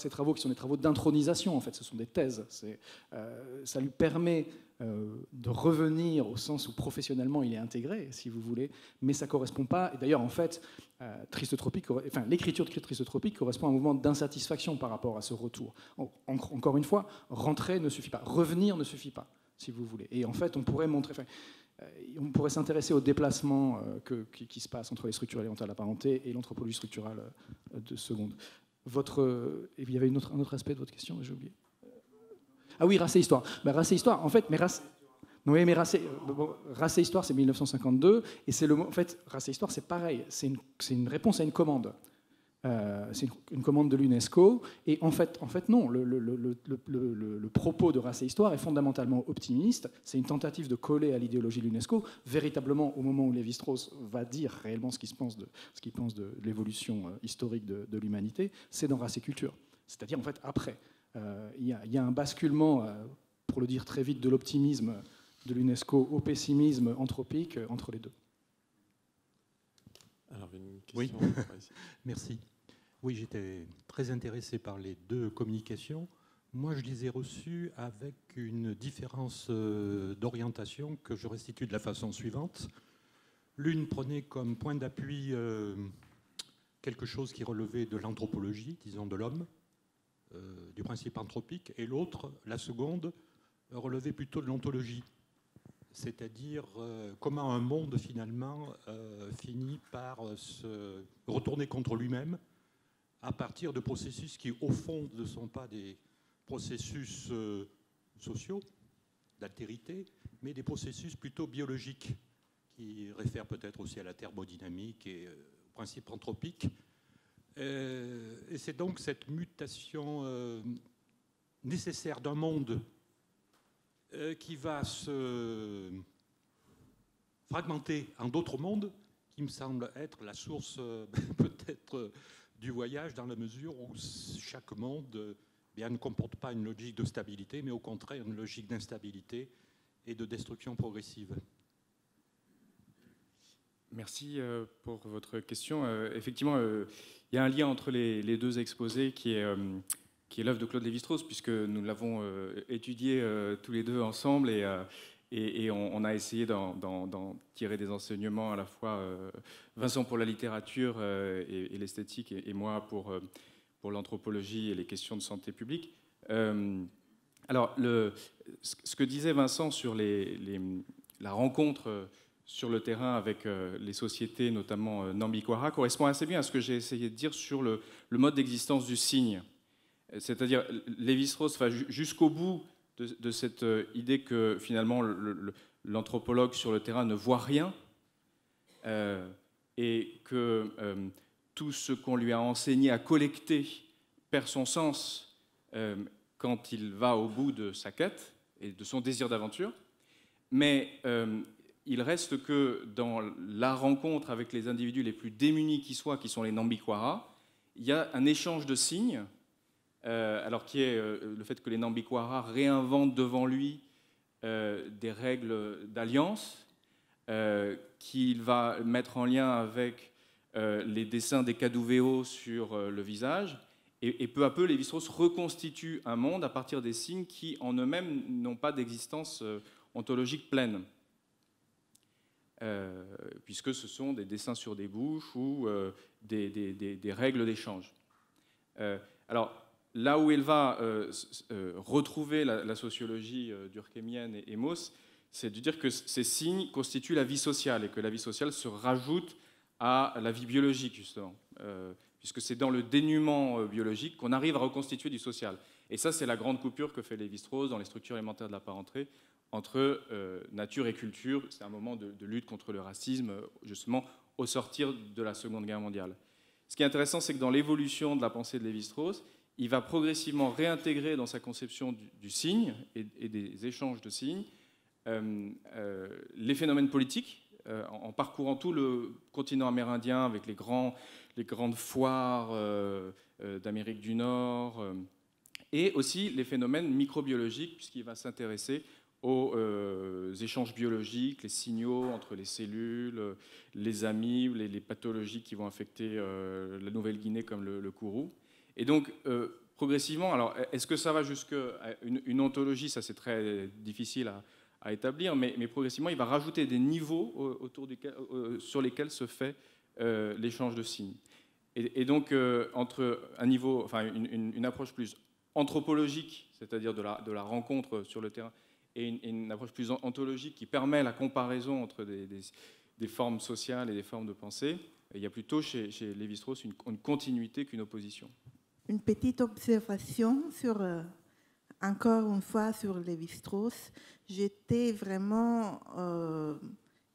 Speaker 3: travaux, qui sont des travaux d'intronisation, en fait, ce sont des thèses, ça lui permet de revenir au sens où professionnellement il est intégré, si vous voulez, mais ça ne correspond pas. Et d'ailleurs, en fait, l'écriture de Triste Tropique correspond à un mouvement d'insatisfaction par rapport à ce retour. Encore une fois, rentrer ne suffit pas, revenir ne suffit pas, si vous voulez. Et en fait, on pourrait s'intéresser au déplacement qui se passe entre les structures élémentaires de la parenté et l'anthropologie structurale de seconde. Il y avait un autre aspect de votre question, j'ai oublié. Ah oui, Race et Histoire. Race et Histoire, en fait, Race et Histoire, c'est 1952, et en fait, Race et Histoire, c'est pareil, c'est une réponse à une commande. C'est une commande de l'UNESCO, et en fait non, le propos de Race et Histoire est fondamentalement optimiste. C'est une tentative de coller à l'idéologie de l'UNESCO, véritablement au moment où Lévi-Strauss va dire réellement ce qu'il pense de l'évolution historique de l'humanité, c'est dans Race et Culture. C'est-à-dire, en fait, après, il y a un basculement, pour le dire très vite, de l'optimisme de l'UNESCO au pessimisme anthropique entre les deux.
Speaker 6: Alors, une question. Oui.
Speaker 7: Merci. Oui, j'étais très intéressé par les deux communications. Moi, je les ai reçues avec une différence d'orientation que je restitue de la façon suivante. L'une prenait comme point d'appui quelque chose qui relevait de l'anthropologie, disons de l'homme, du principe anthropique, et l'autre, la seconde, relevait plutôt de l'ontologie. C'est-à-dire comment un monde, finalement, finit par se retourner contre lui-même à partir de processus qui, au fond, ne sont pas des processus sociaux, d'altérité, mais des processus plutôt biologiques, qui réfèrent peut-être aussi à la thermodynamique et au principe anthropique. Et c'est donc cette mutation nécessaire d'un monde qui va se fragmenter en d'autres mondes, qui me semble être la source peut-être du voyage, dans la mesure où chaque monde bien, ne comporte pas une logique de stabilité, mais au contraire une logique d'instabilité et de destruction progressive.
Speaker 2: Merci pour votre question. Effectivement, il y a un lien entre les deux exposés qui est l'œuvre de Claude Lévi-Strauss, puisque nous l'avons étudié tous les deux ensemble et on a essayé d'en tirer des enseignements à la fois, Vincent pour la littérature et l'esthétique et moi pour l'anthropologie et les questions de santé publique. Alors, ce que disait Vincent sur la rencontre sur le terrain avec les sociétés, notamment Nambikwara, correspond assez bien à ce que j'ai essayé de dire sur le mode d'existence du signe. C'est-à-dire, Lévi-Strauss va jusqu'au bout de cette idée que finalement l'anthropologue sur le terrain ne voit rien et que tout ce qu'on lui a enseigné à collecter perd son sens quand il va au bout de sa quête et de son désir d'aventure. Mais il reste que dans la rencontre avec les individus les plus démunis qui soient, qui sont les Nambikwara, il y a un échange de signes, alors qui est le fait que les Nambikwara réinventent devant lui des règles d'alliance qu'il va mettre en lien avec les dessins des Kaduveo sur le visage. Et peu à peu, Lévi-Strauss reconstitue un monde à partir des signes qui, en eux-mêmes, n'ont pas d'existence ontologique pleine. Puisque ce sont des dessins sur des bouches ou des règles d'échange. Alors, là où il va retrouver la sociologie durkheimienne et Mauss, c'est de dire que ces signes constituent la vie sociale et que la vie sociale se rajoute à la vie biologique, justement. Puisque c'est dans le dénuement biologique qu'on arrive à reconstituer du social. Et ça, c'est la grande coupure que fait Lévi-Strauss dans les structures élémentaires de la parenté entre nature et culture. C'est un moment de lutte contre le racisme, justement, au sortir de la Seconde Guerre mondiale. Ce qui est intéressant, c'est que dans l'évolution de la pensée de Lévi-Strauss, il va progressivement réintégrer dans sa conception du signe et des échanges de signes les phénomènes politiques, en parcourant tout le continent amérindien avec les grandes foires d'Amérique du Nord, et aussi les phénomènes microbiologiques, puisqu'il va s'intéresser aux échanges biologiques, les signaux entre les cellules, les amibes, les pathologies qui vont affecter la Nouvelle-Guinée comme le kourou. Et donc, progressivement, alors, est-ce que ça va jusqu'à une ontologie? Ça, c'est très difficile à établir, mais progressivement, il va rajouter des niveaux sur lesquels se fait l'échange de signes. Et donc, entre un niveau, enfin, une approche plus anthropologique, c'est-à-dire de la rencontre sur le terrain, et une approche plus ontologique qui permet la comparaison entre des formes sociales et des formes de pensée, il y a plutôt chez Lévi-Strauss une continuité qu'une opposition.
Speaker 6: Une petite observation sur, encore une fois, sur Lévi-Strauss. J'étais vraiment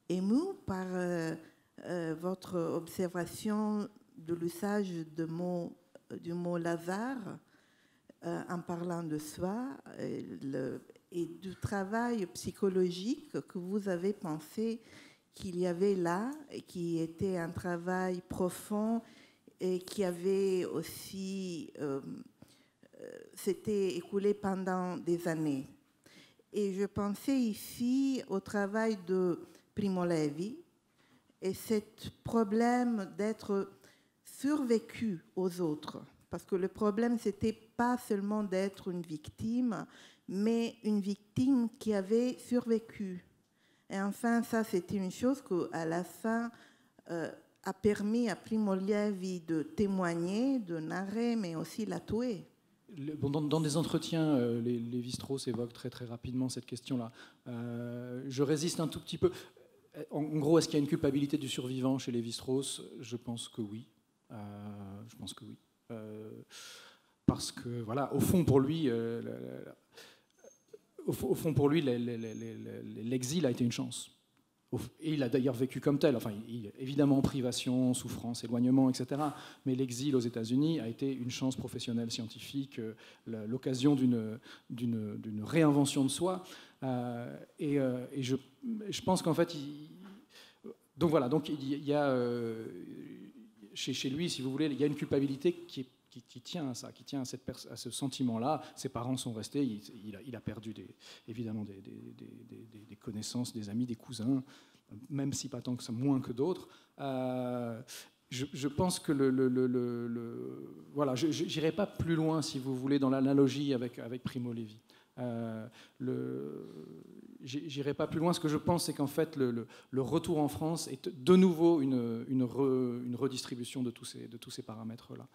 Speaker 6: émue par votre observation de l'usage du mot Lazare en parlant de soi et du travail psychologique que vous avez pensé qu'il y avait là, et qui était un travail profond et qui avait aussi s'était écoulé pendant des années. Et je pensais ici au travail de Primo Levi et ce problème d'être survécu aux autres. Parce que le problème, ce n'était pas seulement d'être une victime, mais une victime qui avait survécu. Et enfin, ça, c'était une chose qu'à la fin a permis à Primo Levi de témoigner, de narrer, mais aussi la tuer.
Speaker 3: Dans des entretiens, Lévi-Strauss évoque très très rapidement cette question-là. Je résiste un tout petit peu. En gros, est-ce qu'il y a une culpabilité du survivant chez Lévi-Strauss? Je pense que oui. parce que, voilà, au fond, pour lui, l'exil a été une chance. Et il a d'ailleurs vécu comme tel. Enfin, évidemment, privation, souffrance, éloignement, etc. Mais l'exil aux États-Unis a été une chance professionnelle, scientifique, l'occasion d'une réinvention de soi. Et je pense qu'en fait, donc voilà, donc il y a chez lui, si vous voulez, il y a une culpabilité qui tient à ça, qui tient à ce sentiment-là. Ses parents sont restés, il a perdu évidemment des connaissances, des amis, des cousins, même si pas tant que ça, moins que d'autres. Je pense que voilà, je n'irai pas plus loin, si vous voulez, dans l'analogie avec Primo Levi. J'irai pas plus loin. Ce que je pense, c'est qu'en fait, le retour en France est de nouveau une redistribution de tous ces paramètres-là.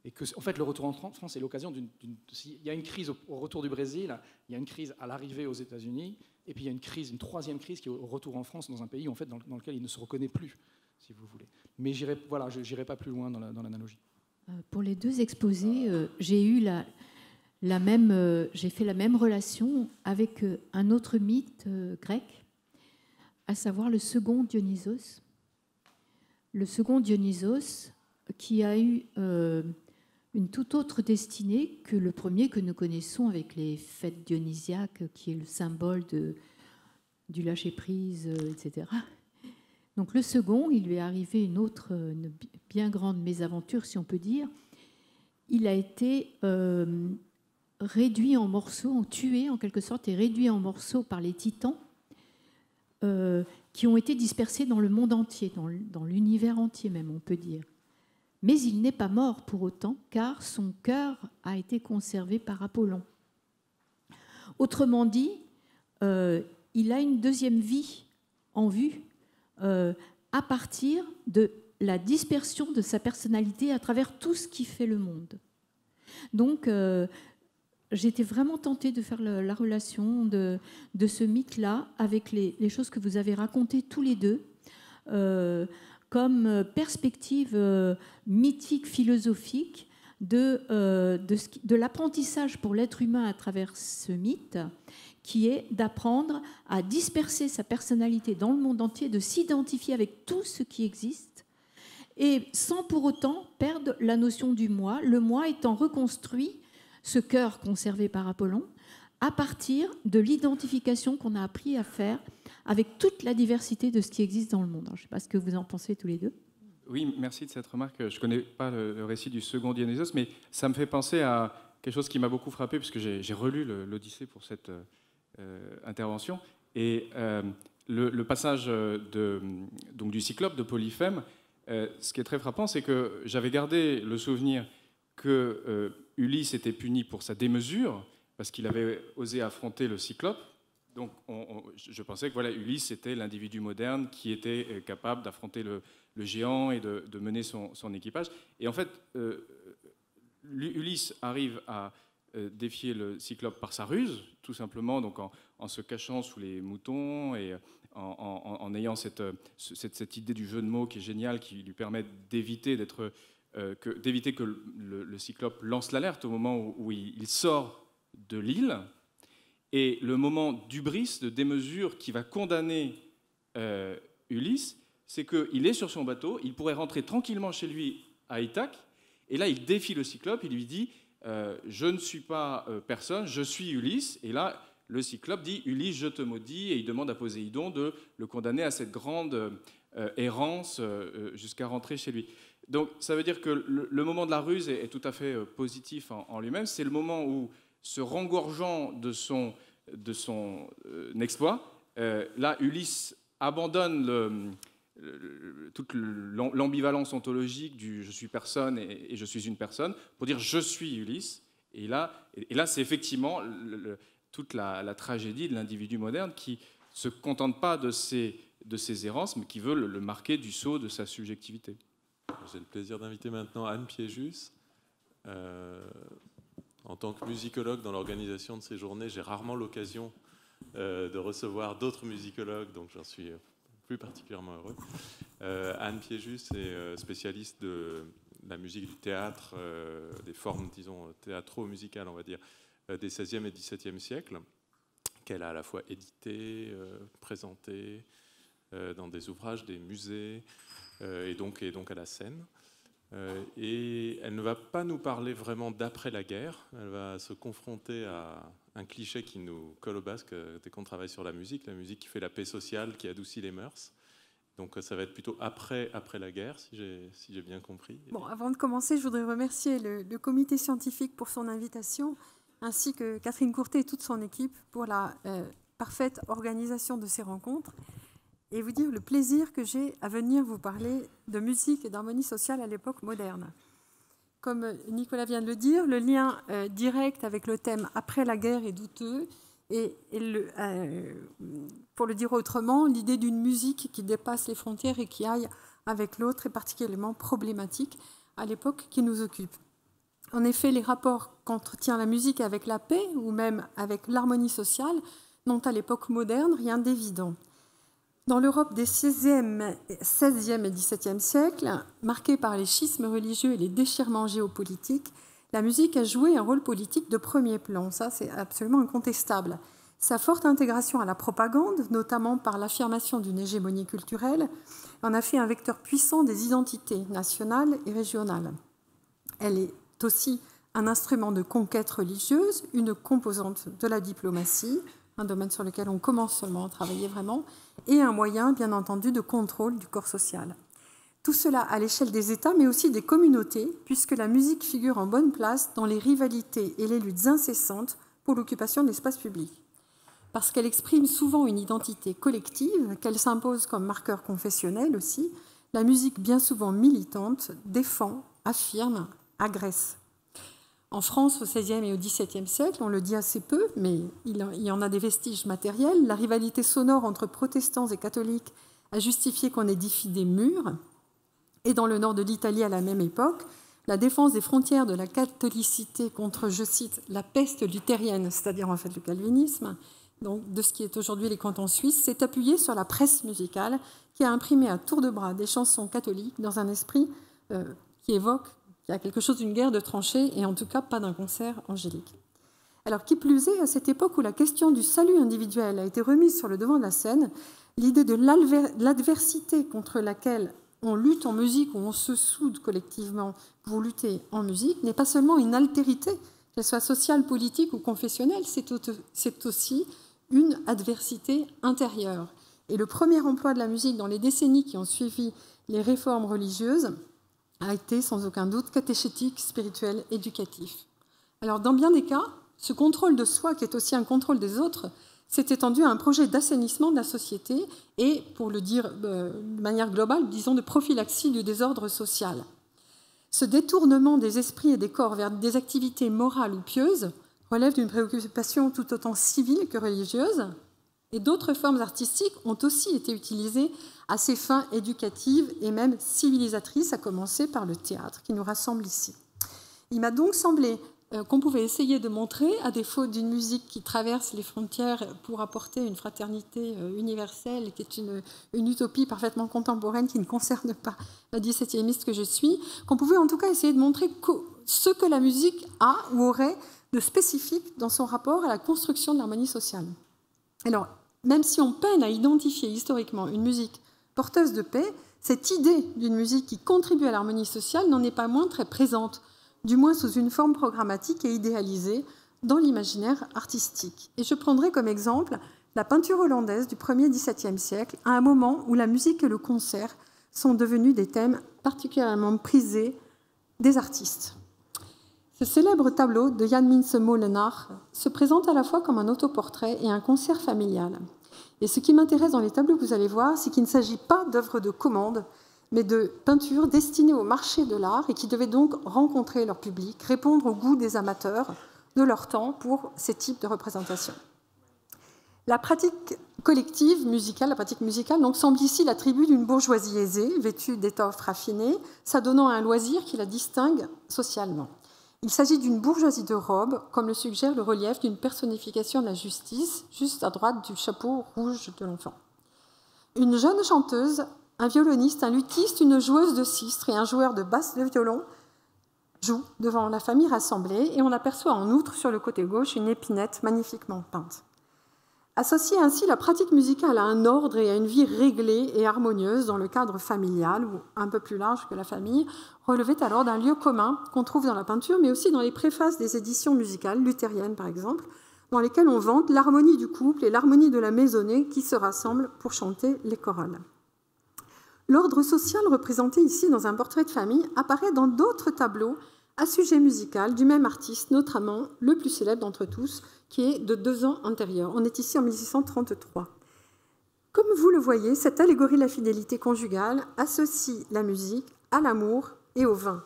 Speaker 3: Et que, en fait, le retour en France est l'occasion il y a une crise au retour du Brésil, il y a une crise à l'arrivée aux États-Unis, et puis il y a une troisième crise qui est au retour en France, dans un pays en fait, dans lequel il ne se reconnaît plus, si vous voulez. Mais je n'irai pas plus loin dans l'analogie.
Speaker 8: Pour les deux exposés, j'ai eu j'ai fait la même relation avec un autre mythe grec, à savoir le second Dionysos. Le second Dionysos, qui a eu une toute autre destinée que le premier que nous connaissons avec les fêtes dionysiaques, qui est le symbole du lâcher-prise, etc. Donc le second, il lui est arrivé une bien grande mésaventure, si on peut dire. Il a été réduit en morceaux, tué en quelque sorte, et réduit en morceaux par les titans qui ont été dispersés dans le monde entier, dans l'univers entier même, on peut dire. Mais il n'est pas mort pour autant, car son cœur a été conservé par Apollon. Autrement dit, il a une deuxième vie en vue à partir de la dispersion de sa personnalité à travers tout ce qui fait le monde. Donc, j'étais vraiment tentée de faire la relation de ce mythe-là avec les choses que vous avez racontées tous les deux, comme perspective mythique, philosophique de l'apprentissage pour l'être humain à travers ce mythe, qui est d'apprendre à disperser sa personnalité dans le monde entier, de s'identifier avec tout ce qui existe, et sans pour autant perdre la notion du moi, le moi étant reconstruit, ce cœur conservé par Apollon, à partir de l'identification qu'on a appris à faire avec toute la diversité de ce qui existe dans le monde. Alors, je ne sais pas ce que vous en pensez tous les deux.
Speaker 2: Oui, merci de cette remarque. Je ne connais pas le récit du second Dionysos, mais ça me fait penser à quelque chose qui m'a beaucoup frappé, puisque j'ai relu l'Odyssée pour cette intervention. Et le passage donc du Cyclope de Polyphème, ce qui est très frappant, c'est que j'avais gardé le souvenir que Ulysse était puni pour sa démesure, parce qu'il avait osé affronter le Cyclope. Donc je pensais que voilà, Ulysse était l'individu moderne qui était capable d'affronter le géant et de mener son équipage. Et en fait, Ulysse arrive à défier le Cyclope par sa ruse, tout simplement, donc en se cachant sous les moutons et en ayant cette idée du jeu de mots qui est géniale, qui lui permet d'éviter que le Cyclope lance l'alerte au moment où il sort de l'île. Et le moment d'hubris, de démesure, qui va condamner Ulysse, c'est qu'il est sur son bateau, il pourrait rentrer tranquillement chez lui à Ithaque, et là il défie le Cyclope, il lui dit je ne suis pas personne, je suis Ulysse. Et là le Cyclope dit Ulysse, je te maudis, et il demande à Poséidon de le condamner à cette grande errance jusqu'à rentrer chez lui. Donc ça veut dire que le moment de la ruse est tout à fait positif en lui-même. C'est le moment où, se rengorgeant de son exploit, là Ulysse abandonne toute l'ambivalence ontologique du je suis personne et je suis une personne pour dire je suis Ulysse. Et là c'est effectivement toute la tragédie de l'individu moderne qui ne se contente pas de ses errances, mais qui veut le marquer du sceau de sa subjectivité.
Speaker 9: J'ai le plaisir d'inviter maintenant Anne Piéjus. En tant que musicologue dans l'organisation de ces journées, j'ai rarement l'occasion de recevoir d'autres musicologues, donc j'en suis plus particulièrement heureux. Anne Piéjus est spécialiste de la musique du théâtre, des formes, disons, théâtro-musicales, on va dire, des XVIe et XVIIe siècles, qu'elle a à la fois édité, présenté dans des ouvrages, des musées, et donc à la scène. Et elle ne va pas nous parler vraiment d'après la guerre, elle va se confronter à un cliché qui nous colle au basque dès qu'on travaille sur la musique qui fait la paix sociale, qui adoucit les mœurs. Donc ça va être plutôt après la guerre, si j'ai bien compris.
Speaker 10: Bon, avant de commencer, je voudrais remercier le comité scientifique pour son invitation, ainsi que Catherine Courtet et toute son équipe pour la parfaite organisation de ces rencontres, et vous dire le plaisir que j'ai à venir vous parler de musique et d'harmonie sociale à l'époque moderne. Comme Nicolas vient de le dire, le lien direct avec le thème « Après la guerre » est douteux, et pour le dire autrement, l'idée d'une musique qui dépasse les frontières et qui aille avec l'autre est particulièrement problématique à l'époque qui nous occupe. En effet, les rapports qu'entretient la musique avec la paix ou même avec l'harmonie sociale n'ont à l'époque moderne rien d'évident. Dans l'Europe des XVIe et XVIIe siècles, marquée par les schismes religieux et les déchirements géopolitiques, la musique a joué un rôle politique de premier plan. Ça, c'est absolument incontestable. Sa forte intégration à la propagande, notamment par l'affirmation d'une hégémonie culturelle, en a fait un vecteur puissant des identités nationales et régionales. Elle est aussi un instrument de conquête religieuse, une composante de la diplomatie, un domaine sur lequel on commence seulement à travailler vraiment, et un moyen, bien entendu, de contrôle du corps social. Tout cela à l'échelle des États, mais aussi des communautés, puisque la musique figure en bonne place dans les rivalités et les luttes incessantes pour l'occupation de l'espace public. Parce qu'elle exprime souvent une identité collective, qu'elle s'impose comme marqueur confessionnel aussi, la musique bien souvent militante défend, affirme, agresse. En France, au XVIe et au XVIIe siècle, on le dit assez peu, mais il y en a des vestiges matériels, la rivalité sonore entre protestants et catholiques a justifié qu'on édifie des murs. Et dans le nord de l'Italie, à la même époque, la défense des frontières de la catholicité contre, je cite, la peste luthérienne, c'est-à-dire en fait le calvinisme, donc de ce qui est aujourd'hui les cantons suisses, s'est appuyée sur la presse musicale qui a imprimé à tour de bras des chansons catholiques dans un esprit qui évoque qu'il y a quelque chose d'une guerre de tranchées et en tout cas pas d'un concert angélique. Alors qui plus est, à cette époque où la question du salut individuel a été remise sur le devant de la scène, l'idée de l'adversité contre laquelle on lutte en musique ou on se soude collectivement pour lutter en musique n'est pas seulement une altérité, qu'elle soit sociale, politique ou confessionnelle, c'est aussi une adversité intérieure. Et le premier emploi de la musique dans les décennies qui ont suivi les réformes religieuses a été sans aucun doute catéchétique, spirituel, éducatif. Alors dans bien des cas, ce contrôle de soi, qui est aussi un contrôle des autres, s'est étendu à un projet d'assainissement de la société et, pour le dire de manière globale, disons de prophylaxie du désordre social. Ce détournement des esprits et des corps vers des activités morales ou pieuses relève d'une préoccupation tout autant civile que religieuse, et d'autres formes artistiques ont aussi été utilisées à ces fins éducatives et même civilisatrices, à commencer par le théâtre qui nous rassemble ici. Il m'a donc semblé qu'on pouvait essayer de montrer, à défaut d'une musique qui traverse les frontières pour apporter une fraternité universelle, qui est une utopie parfaitement contemporaine qui ne concerne pas la 17e que je suis, qu'on pouvait en tout cas essayer de montrer ce que la musique a ou aurait de spécifique dans son rapport à la construction de l'harmonie sociale. Alors, même si on peine à identifier historiquement une musique porteuse de paix, cette idée d'une musique qui contribue à l'harmonie sociale n'en est pas moins très présente, du moins sous une forme programmatique et idéalisée dans l'imaginaire artistique. Et je prendrai comme exemple la peinture hollandaise du 1er XVIIe siècle, à un moment où la musique et le concert sont devenus des thèmes particulièrement prisés des artistes. Ce célèbre tableau de Jan Mintse Molenaar se présente à la fois comme un autoportrait et un concert familial. Et ce qui m'intéresse dans les tableaux que vous allez voir, c'est qu'il ne s'agit pas d'œuvres de commande, mais de peintures destinées au marché de l'art et qui devaient donc rencontrer leur public, répondre au goût des amateurs de leur temps pour ces types de représentations. La pratique collective musicale, la pratique musicale, donc, semble ici l'attribut d'une bourgeoisie aisée, vêtue d'étoffes raffinées, s'adonnant à un loisir qui la distingue socialement. Il s'agit d'une bourgeoisie de robe, comme le suggère le relief d'une personnification de la justice, juste à droite du chapeau rouge de l'enfant. Une jeune chanteuse, un violoniste, un luthiste, une joueuse de sistre et un joueur de basse de violon joue devant la famille rassemblée et on aperçoit en outre sur le côté gauche une épinette magnifiquement peinte. Associer ainsi la pratique musicale à un ordre et à une vie réglée et harmonieuse dans le cadre familial, ou un peu plus large que la famille, relevait alors d'un lieu commun qu'on trouve dans la peinture, mais aussi dans les préfaces des éditions musicales, luthériennes par exemple, dans lesquelles on vante l'harmonie du couple et l'harmonie de la maisonnée qui se rassemblent pour chanter les chorales. L'ordre social représenté ici dans un portrait de famille apparaît dans d'autres tableaux à sujet musical du même artiste, notamment le plus célèbre d'entre tous, qui est de 2 ans antérieur. On est ici en 1633. Comme vous le voyez, cette allégorie de la fidélité conjugale associe la musique à l'amour et au vin.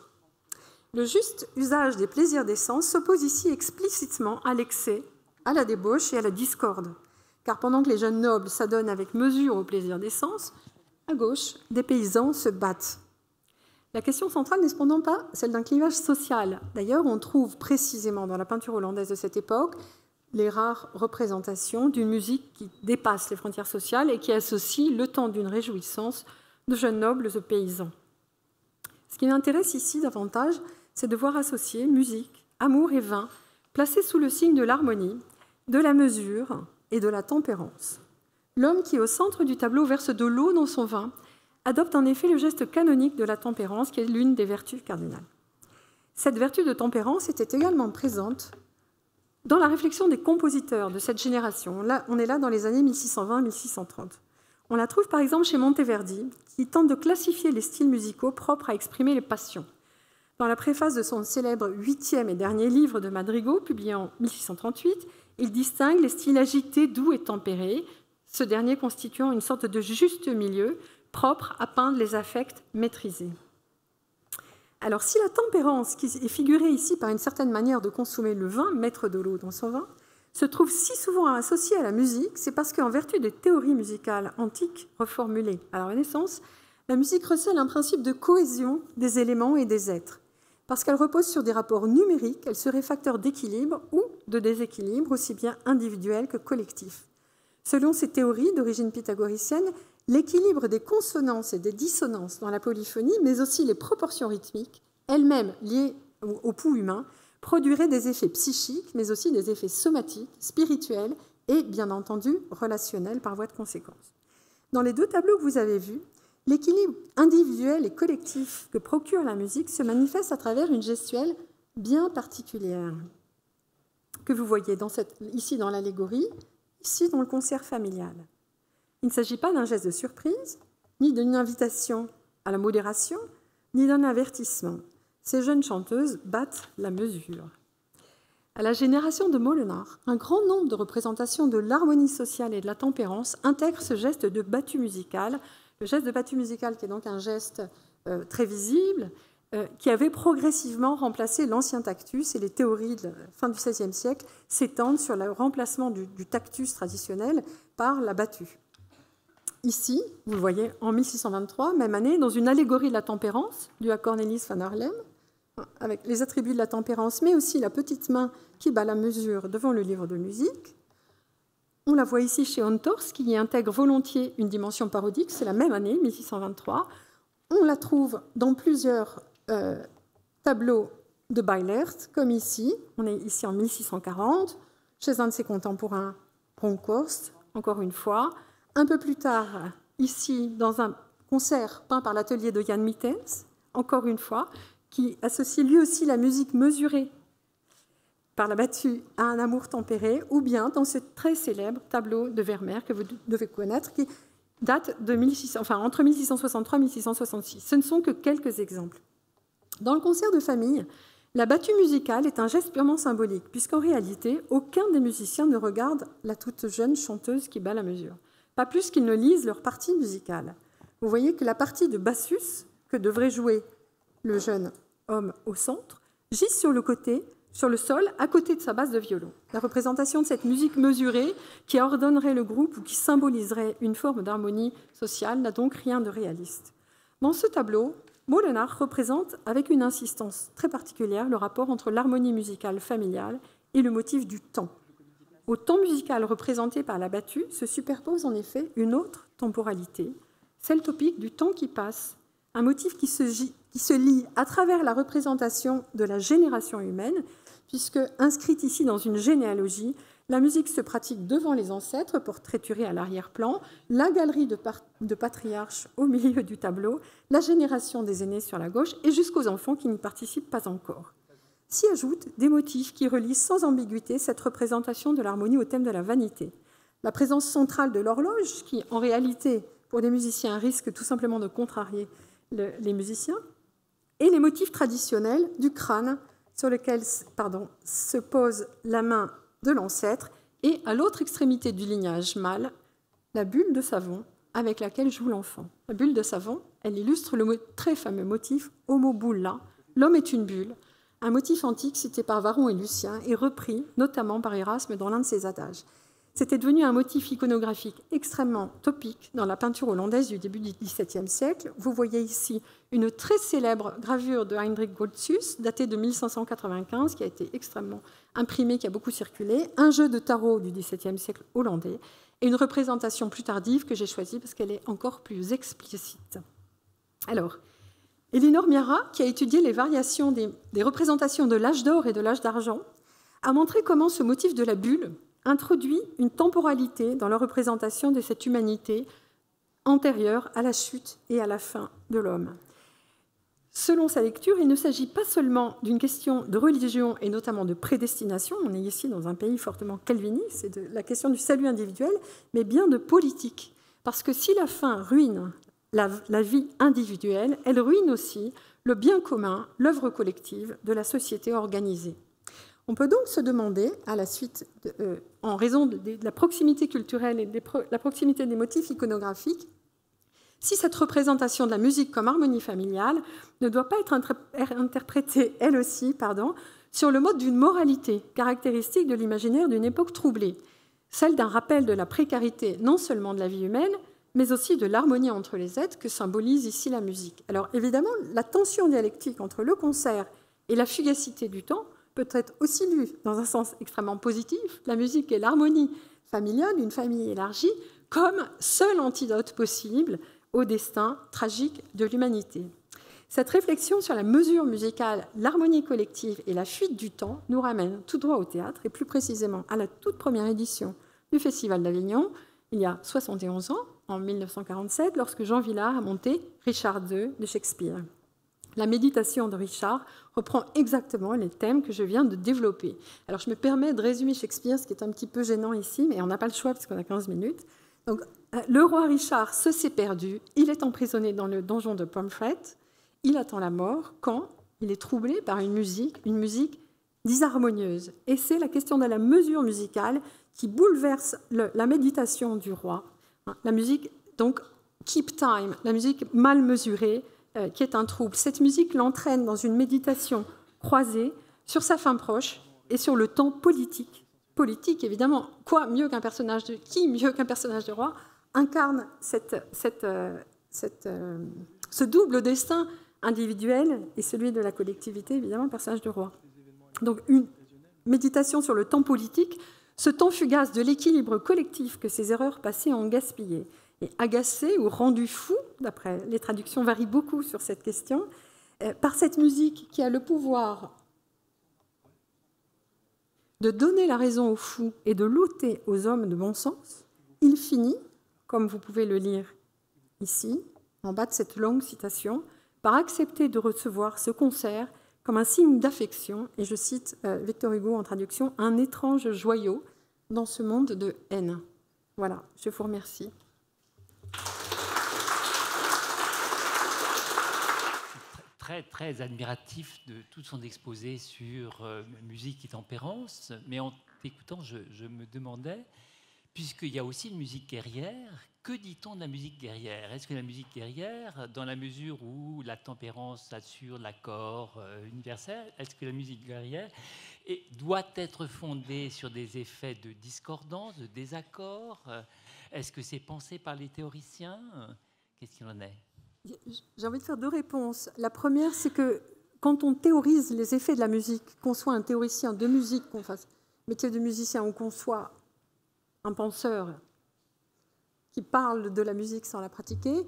Speaker 10: Le juste usage des plaisirs des sens s'oppose ici explicitement à l'excès, à la débauche et à la discorde. Car pendant que les jeunes nobles s'adonnent avec mesure au plaisir des sens, à gauche, des paysans se battent. La question centrale n'est cependant pas celle d'un clivage social. D'ailleurs, on trouve précisément dans la peinture hollandaise de cette époque les rares représentations d'une musique qui dépasse les frontières sociales et qui associe le temps d'une réjouissance de jeunes nobles aux paysans. Ce qui m'intéresse ici davantage, c'est de voir associer musique, amour et vin, placés sous le signe de l'harmonie, de la mesure et de la tempérance. L'homme qui, au centre du tableau, verse de l'eau dans son vin, adopte en effet le geste canonique de la tempérance, qui est l'une des vertus cardinales. Cette vertu de tempérance était également présente dans la réflexion des compositeurs de cette génération. Là, on est là dans les années 1620-1630. On la trouve par exemple chez Monteverdi, qui tente de classifier les styles musicaux propres à exprimer les passions. Dans la préface de son célèbre 8e et dernier livre de madrigaux, publié en 1638, il distingue les styles agités, doux et tempérés, ce dernier constituant une sorte de juste milieu propre à peindre les affects maîtrisés. Alors, si la tempérance, qui est figurée ici par une certaine manière de consommer le vin, mettre de l'eau dans son vin, se trouve si souvent associée à la musique, c'est parce qu'en vertu des théories musicales antiques reformulées à la Renaissance, la musique recèle un principe de cohésion des éléments et des êtres. Parce qu'elle repose sur des rapports numériques, elle serait facteur d'équilibre ou de déséquilibre, aussi bien individuel que collectif. Selon ces théories d'origine pythagoricienne, l'équilibre des consonances et des dissonances dans la polyphonie, mais aussi les proportions rythmiques, elles-mêmes liées au pouls humain, produiraient des effets psychiques, mais aussi des effets somatiques, spirituels et, bien entendu, relationnels par voie de conséquence. Dans les 2 tableaux que vous avez vus, l'équilibre individuel et collectif que procure la musique se manifeste à travers une gestuelle bien particulière, que vous voyez ici dans l'allégorie, ici dans le concert familial. Il ne s'agit pas d'un geste de surprise, ni d'une invitation à la modération, ni d'un avertissement. Ces jeunes chanteuses battent la mesure. À la génération de Molenaar, un grand nombre de représentations de l'harmonie sociale et de la tempérance intègrent ce geste de battue musicale. Le geste de battue musicale, qui est donc un geste très visible, qui avait progressivement remplacé l'ancien tactus, et les théories de la fin du XVIe siècle s'étendent sur le remplacement du tactus traditionnel par la battue. Ici, vous le voyez, en 1623, même année, dans une allégorie de la tempérance, due à Cornelis van Arlem, avec les attributs de la tempérance, mais aussi la petite main qui bat la mesure devant le livre de musique. On la voit ici chez Honthorst, qui y intègre volontiers une dimension parodique, c'est la même année, 1623. On la trouve dans plusieurs tableaux de Beilert, comme ici. On est ici en 1640, chez un de ses contemporains, Bronkhorst, encore une fois. Un peu plus tard, ici, dans un concert peint par l'atelier de Jan Mittens, encore une fois, qui associe lui aussi la musique mesurée par la battue à un amour tempéré, ou bien dans ce très célèbre tableau de Vermeer que vous devez connaître, qui date de entre 1663 et 1666. Ce ne sont que quelques exemples. Dans le concert de famille, la battue musicale est un geste purement symbolique, puisqu'en réalité, aucun des musiciens ne regarde la toute jeune chanteuse qui bat la mesure. Pas plus qu'ils ne lisent leur partie musicale. Vous voyez que la partie de bassus, que devrait jouer le jeune homme au centre, gisse sur le côté, sur le sol, à côté de sa basse de violon. La représentation de cette musique mesurée, qui ordonnerait le groupe ou qui symboliserait une forme d'harmonie sociale, n'a donc rien de réaliste. Dans ce tableau, Molenaar représente avec une insistance très particulière le rapport entre l'harmonie musicale familiale et le motif du temps. Au temps musical représenté par la battue se superpose en effet une autre temporalité, celle topique du temps qui passe, un motif qui se qui se lie à travers la représentation de la génération humaine, puisque, inscrite ici dans une généalogie, la musique se pratique devant les ancêtres, portraiturés à l'arrière-plan, la galerie de patriarches au milieu du tableau, la génération des aînés sur la gauche, et jusqu'aux enfants qui n'y participent pas encore. S'y ajoutent des motifs qui relient sans ambiguïté cette représentation de l'harmonie au thème de la vanité. La présence centrale de l'horloge, qui, en réalité, pour les musiciens, risque tout simplement de contrarier les musiciens, et les motifs traditionnels du crâne sur lequel se pose la main de l'ancêtre, et à l'autre extrémité du lignage mâle, la bulle de savon avec laquelle joue l'enfant. La bulle de savon, elle illustre le très fameux motif « homo bulla », l'homme est une bulle, un motif antique cité par Varron et Lucien et repris notamment par Erasme dans l'un de ses adages. C'était devenu un motif iconographique extrêmement topique dans la peinture hollandaise du début du XVIIe siècle. Vous voyez ici une très célèbre gravure de Heinrich Goltzius, datée de 1595, qui a été extrêmement imprimée, qui a beaucoup circulé, un jeu de tarot du XVIIe siècle hollandais, et une représentation plus tardive que j'ai choisie parce qu'elle est encore plus explicite. Alors, Elinor Miara, qui a étudié les variations des représentations de l'âge d'or et de l'âge d'argent, a montré comment ce motif de la bulle introduit une temporalité dans la représentation de cette humanité antérieure à la chute et à la fin de l'homme. Selon sa lecture, il ne s'agit pas seulement d'une question de religion et notamment de prédestination, on est ici dans un pays fortement calviniste, c'est de la question du salut individuel, mais bien de politique. Parce que si la fin ruine la vie individuelle, elle ruine aussi le bien commun, l'œuvre collective de la société organisée. On peut donc se demander, à la suite, en raison de la proximité culturelle et de la proximité des motifs iconographiques, si cette représentation de la musique comme harmonie familiale ne doit pas être interprétée, elle aussi, sur le mode d'une moralité caractéristique de l'imaginaire d'une époque troublée, celle d'un rappel de la précarité non seulement de la vie humaine, mais aussi de l'harmonie entre les êtres que symbolise ici la musique. Alors évidemment, la tension dialectique entre le concert et la fugacité du temps peut être aussi lue dans un sens extrêmement positif. La musique est l'harmonie familiale, une famille élargie, comme seul antidote possible au destin tragique de l'humanité. Cette réflexion sur la mesure musicale, l'harmonie collective et la fuite du temps nous ramène tout droit au théâtre, et plus précisément à la toute première édition du Festival d'Avignon, il y a 71 ans, en 1947, lorsque Jean Vilar a monté Richard II de Shakespeare. La méditation de Richard reprend exactement les thèmes que je viens de développer. Alors, je me permets de résumer Shakespeare, ce qui est un petit peu gênant ici, mais on n'a pas le choix parce qu'on a 15 minutes. Donc, le roi Richard se s'est perdu, il est emprisonné dans le donjon de Pomfret, il attend la mort quand il est troublé par une musique disharmonieuse. Et c'est la question de la mesure musicale qui bouleverse la méditation du roi. La musique, donc, keep time, la musique mal mesurée, qui est un trouble. Cette musique l'entraîne dans une méditation croisée sur sa fin proche et sur le temps politique. Politique, évidemment, qui mieux qu'un personnage de roi, incarne ce double destin individuel et celui de la collectivité, évidemment, le personnage de roi. Donc, une méditation sur le temps politique, ce temps fugace de l'équilibre collectif que ces erreurs passées ont gaspillé. Et agacé ou rendu fou, d'après les traductions varient beaucoup sur cette question, par cette musique qui a le pouvoir de donner la raison aux fous et de l'ôter aux hommes de bon sens, il finit, comme vous pouvez le lire ici, en bas de cette longue citation, par accepter de recevoir ce concert comme un signe d'affection, et je cite Victor Hugo en traduction, un étrange joyau dans ce monde de haine. Voilà, je vous remercie.
Speaker 11: Très admiratif de tout son exposé sur musique et tempérance, mais en t'écoutant, je me demandais, puisqu'il y a aussi une musique guerrière, que dit-on de la musique guerrière? Est-ce que la musique guerrière, dans la mesure où la tempérance assure l'accord universel, est-ce que la musique guerrière doit être fondée sur des effets de discordance, de désaccord? Est-ce que c'est pensé par les théoriciens? Qu'est-ce qu'il en est?
Speaker 10: J'ai envie de faire deux réponses. La première, c'est que quand on théorise les effets de la musique, qu'on soit un théoricien de musique, qu'on fasse métier de musicien ou qu'on soit un penseur qui parle de la musique sans la pratiquer,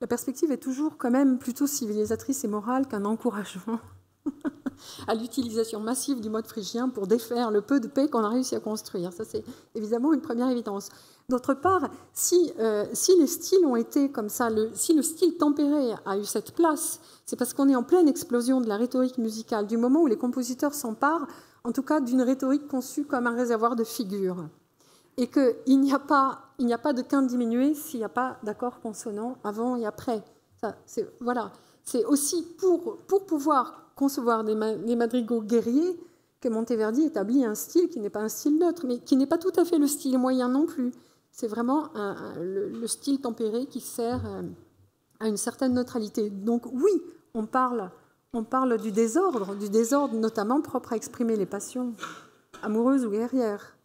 Speaker 10: la perspective est toujours quand même plutôt civilisatrice et morale qu'un encouragement à l'utilisation massive du mode phrygien pour défaire le peu de paix qu'on a réussi à construire. Ça, c'est évidemment une première évidence. D'autre part, si les styles ont été comme ça, si le style tempéré a eu cette place, c'est parce qu'on est en pleine explosion de la rhétorique musicale, du moment où les compositeurs s'emparent, en tout cas d'une rhétorique conçue comme un réservoir de figures. Et qu'il n'y a pas de quinte diminuée s'il n'y a pas d'accord consonant avant et après. Voilà. C'est aussi pour pouvoir concevoir des madrigaux guerriers que Monteverdi établit un style qui n'est pas un style neutre, mais qui n'est pas tout à fait le style moyen non plus. C'est vraiment le style tempéré qui sert à une certaine neutralité. Donc oui, on parle du désordre notamment propre à exprimer les passions amoureuses ou guerrières.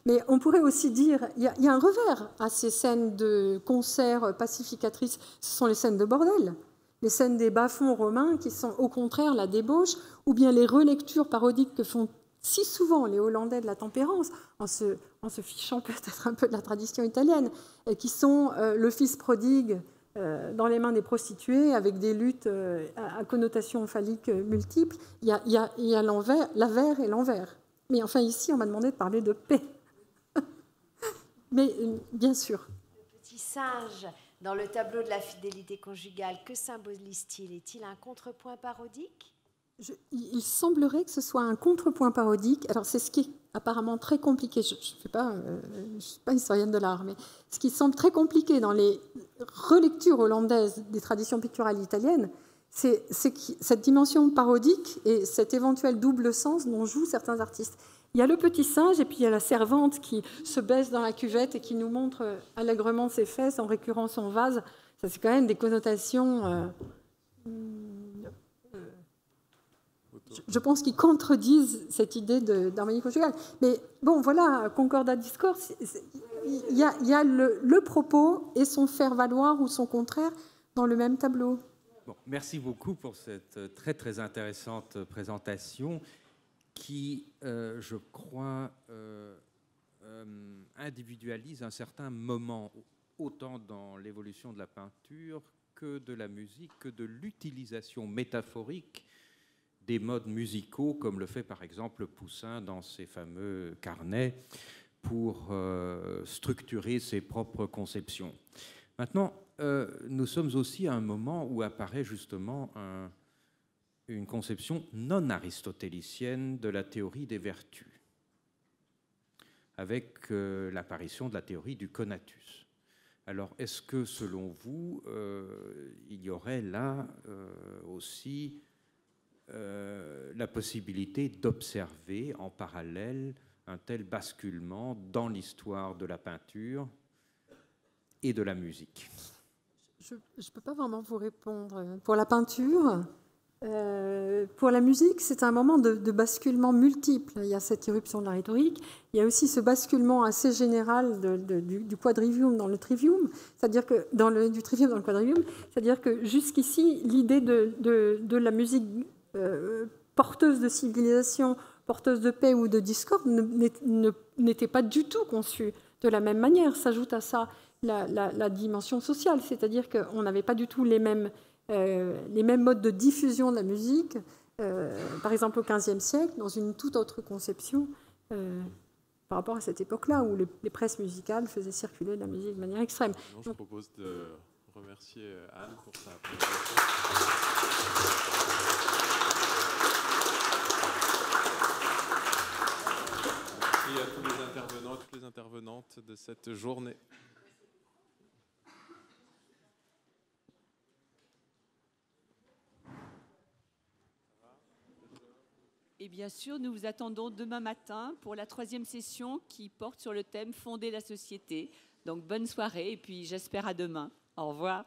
Speaker 10: Mais on pourrait aussi dire, il y a un revers à ces scènes de concerts pacificatrices, ce sont les scènes de bordel, les scènes des bas-fonds romains qui sont au contraire la débauche, ou bien les relectures parodiques que font si souvent les Hollandais de la tempérance, en se fichant peut-être un peu de la tradition italienne, et qui sont le fils prodigue dans les mains des prostituées, avec des luttes à connotation phallique multiples. Il y a l'avers et l'envers. Mais enfin, ici, on m'a demandé de parler de paix. Mais bien sûr.
Speaker 4: Le petit singe, dans le tableau de la fidélité conjugale, que symbolise-t-il? Est-il un contrepoint parodique?
Speaker 10: Il semblerait que ce soit un contrepoint parodique. Alors, c'est ce qui est apparemment très compliqué. Je ne suis pas historienne de l'art, mais ce qui semble très compliqué dans les relectures hollandaises des traditions picturales italiennes, c'est cette dimension parodique et cet éventuel double sens dont jouent certains artistes. Il y a le petit singe et puis il y a la servante qui se baisse dans la cuvette et qui nous montre allègrement ses fesses en récurant son vase. Ça, c'est quand même des connotations, je pense, qui contredisent cette idée d'harmonie conjugale. Mais bon, voilà, concordat discord, il y a le propos et son faire-valoir ou son contraire dans le même tableau.
Speaker 12: Bon, merci beaucoup pour cette très très intéressante présentation qui, je crois, individualise un certain moment, autant dans l'évolution de la peinture que de la musique, que de l'utilisation métaphorique des modes musicaux, comme le fait par exemple Poussin dans ses fameux carnets pour structurer ses propres conceptions. Maintenant, nous sommes aussi à un moment où apparaît justement une conception non aristotélicienne de la théorie des vertus, avec l'apparition de la théorie du conatus. Alors, est-ce que, selon vous, il y aurait là aussi la possibilité d'observer en parallèle un tel basculement dans l'histoire de la peinture et de la musique?
Speaker 10: Je ne peux pas vraiment vous répondre. Pour la peinture, pour la musique, c'est un moment de basculement multiple. Il y a cette irruption de la rhétorique, il y a aussi ce basculement assez général du quadrivium dans le trivium, c'est-à-dire que du trivium dans le quadrivium, c'est-à-dire que jusqu'ici, l'idée de la musique porteuse de civilisation, porteuse de paix ou de discorde n'était pas du tout conçue de la même manière. S'ajoute à ça la dimension sociale, c'est-à-dire qu'on n'avait pas du tout les mêmes modes de diffusion de la musique, par exemple au XVe siècle, dans une toute autre conception par rapport à cette époque-là où les presses musicales faisaient circuler la musique de manière extrême.
Speaker 9: Non, je propose de remercier Anne pour sa présentation. Merci à tous les intervenants et toutes les intervenantes de cette journée.
Speaker 13: Et bien sûr, nous vous attendons demain matin pour la 3e session qui porte sur le thème « Fonder la société ». Donc, bonne soirée et puis j'espère à demain. Au revoir.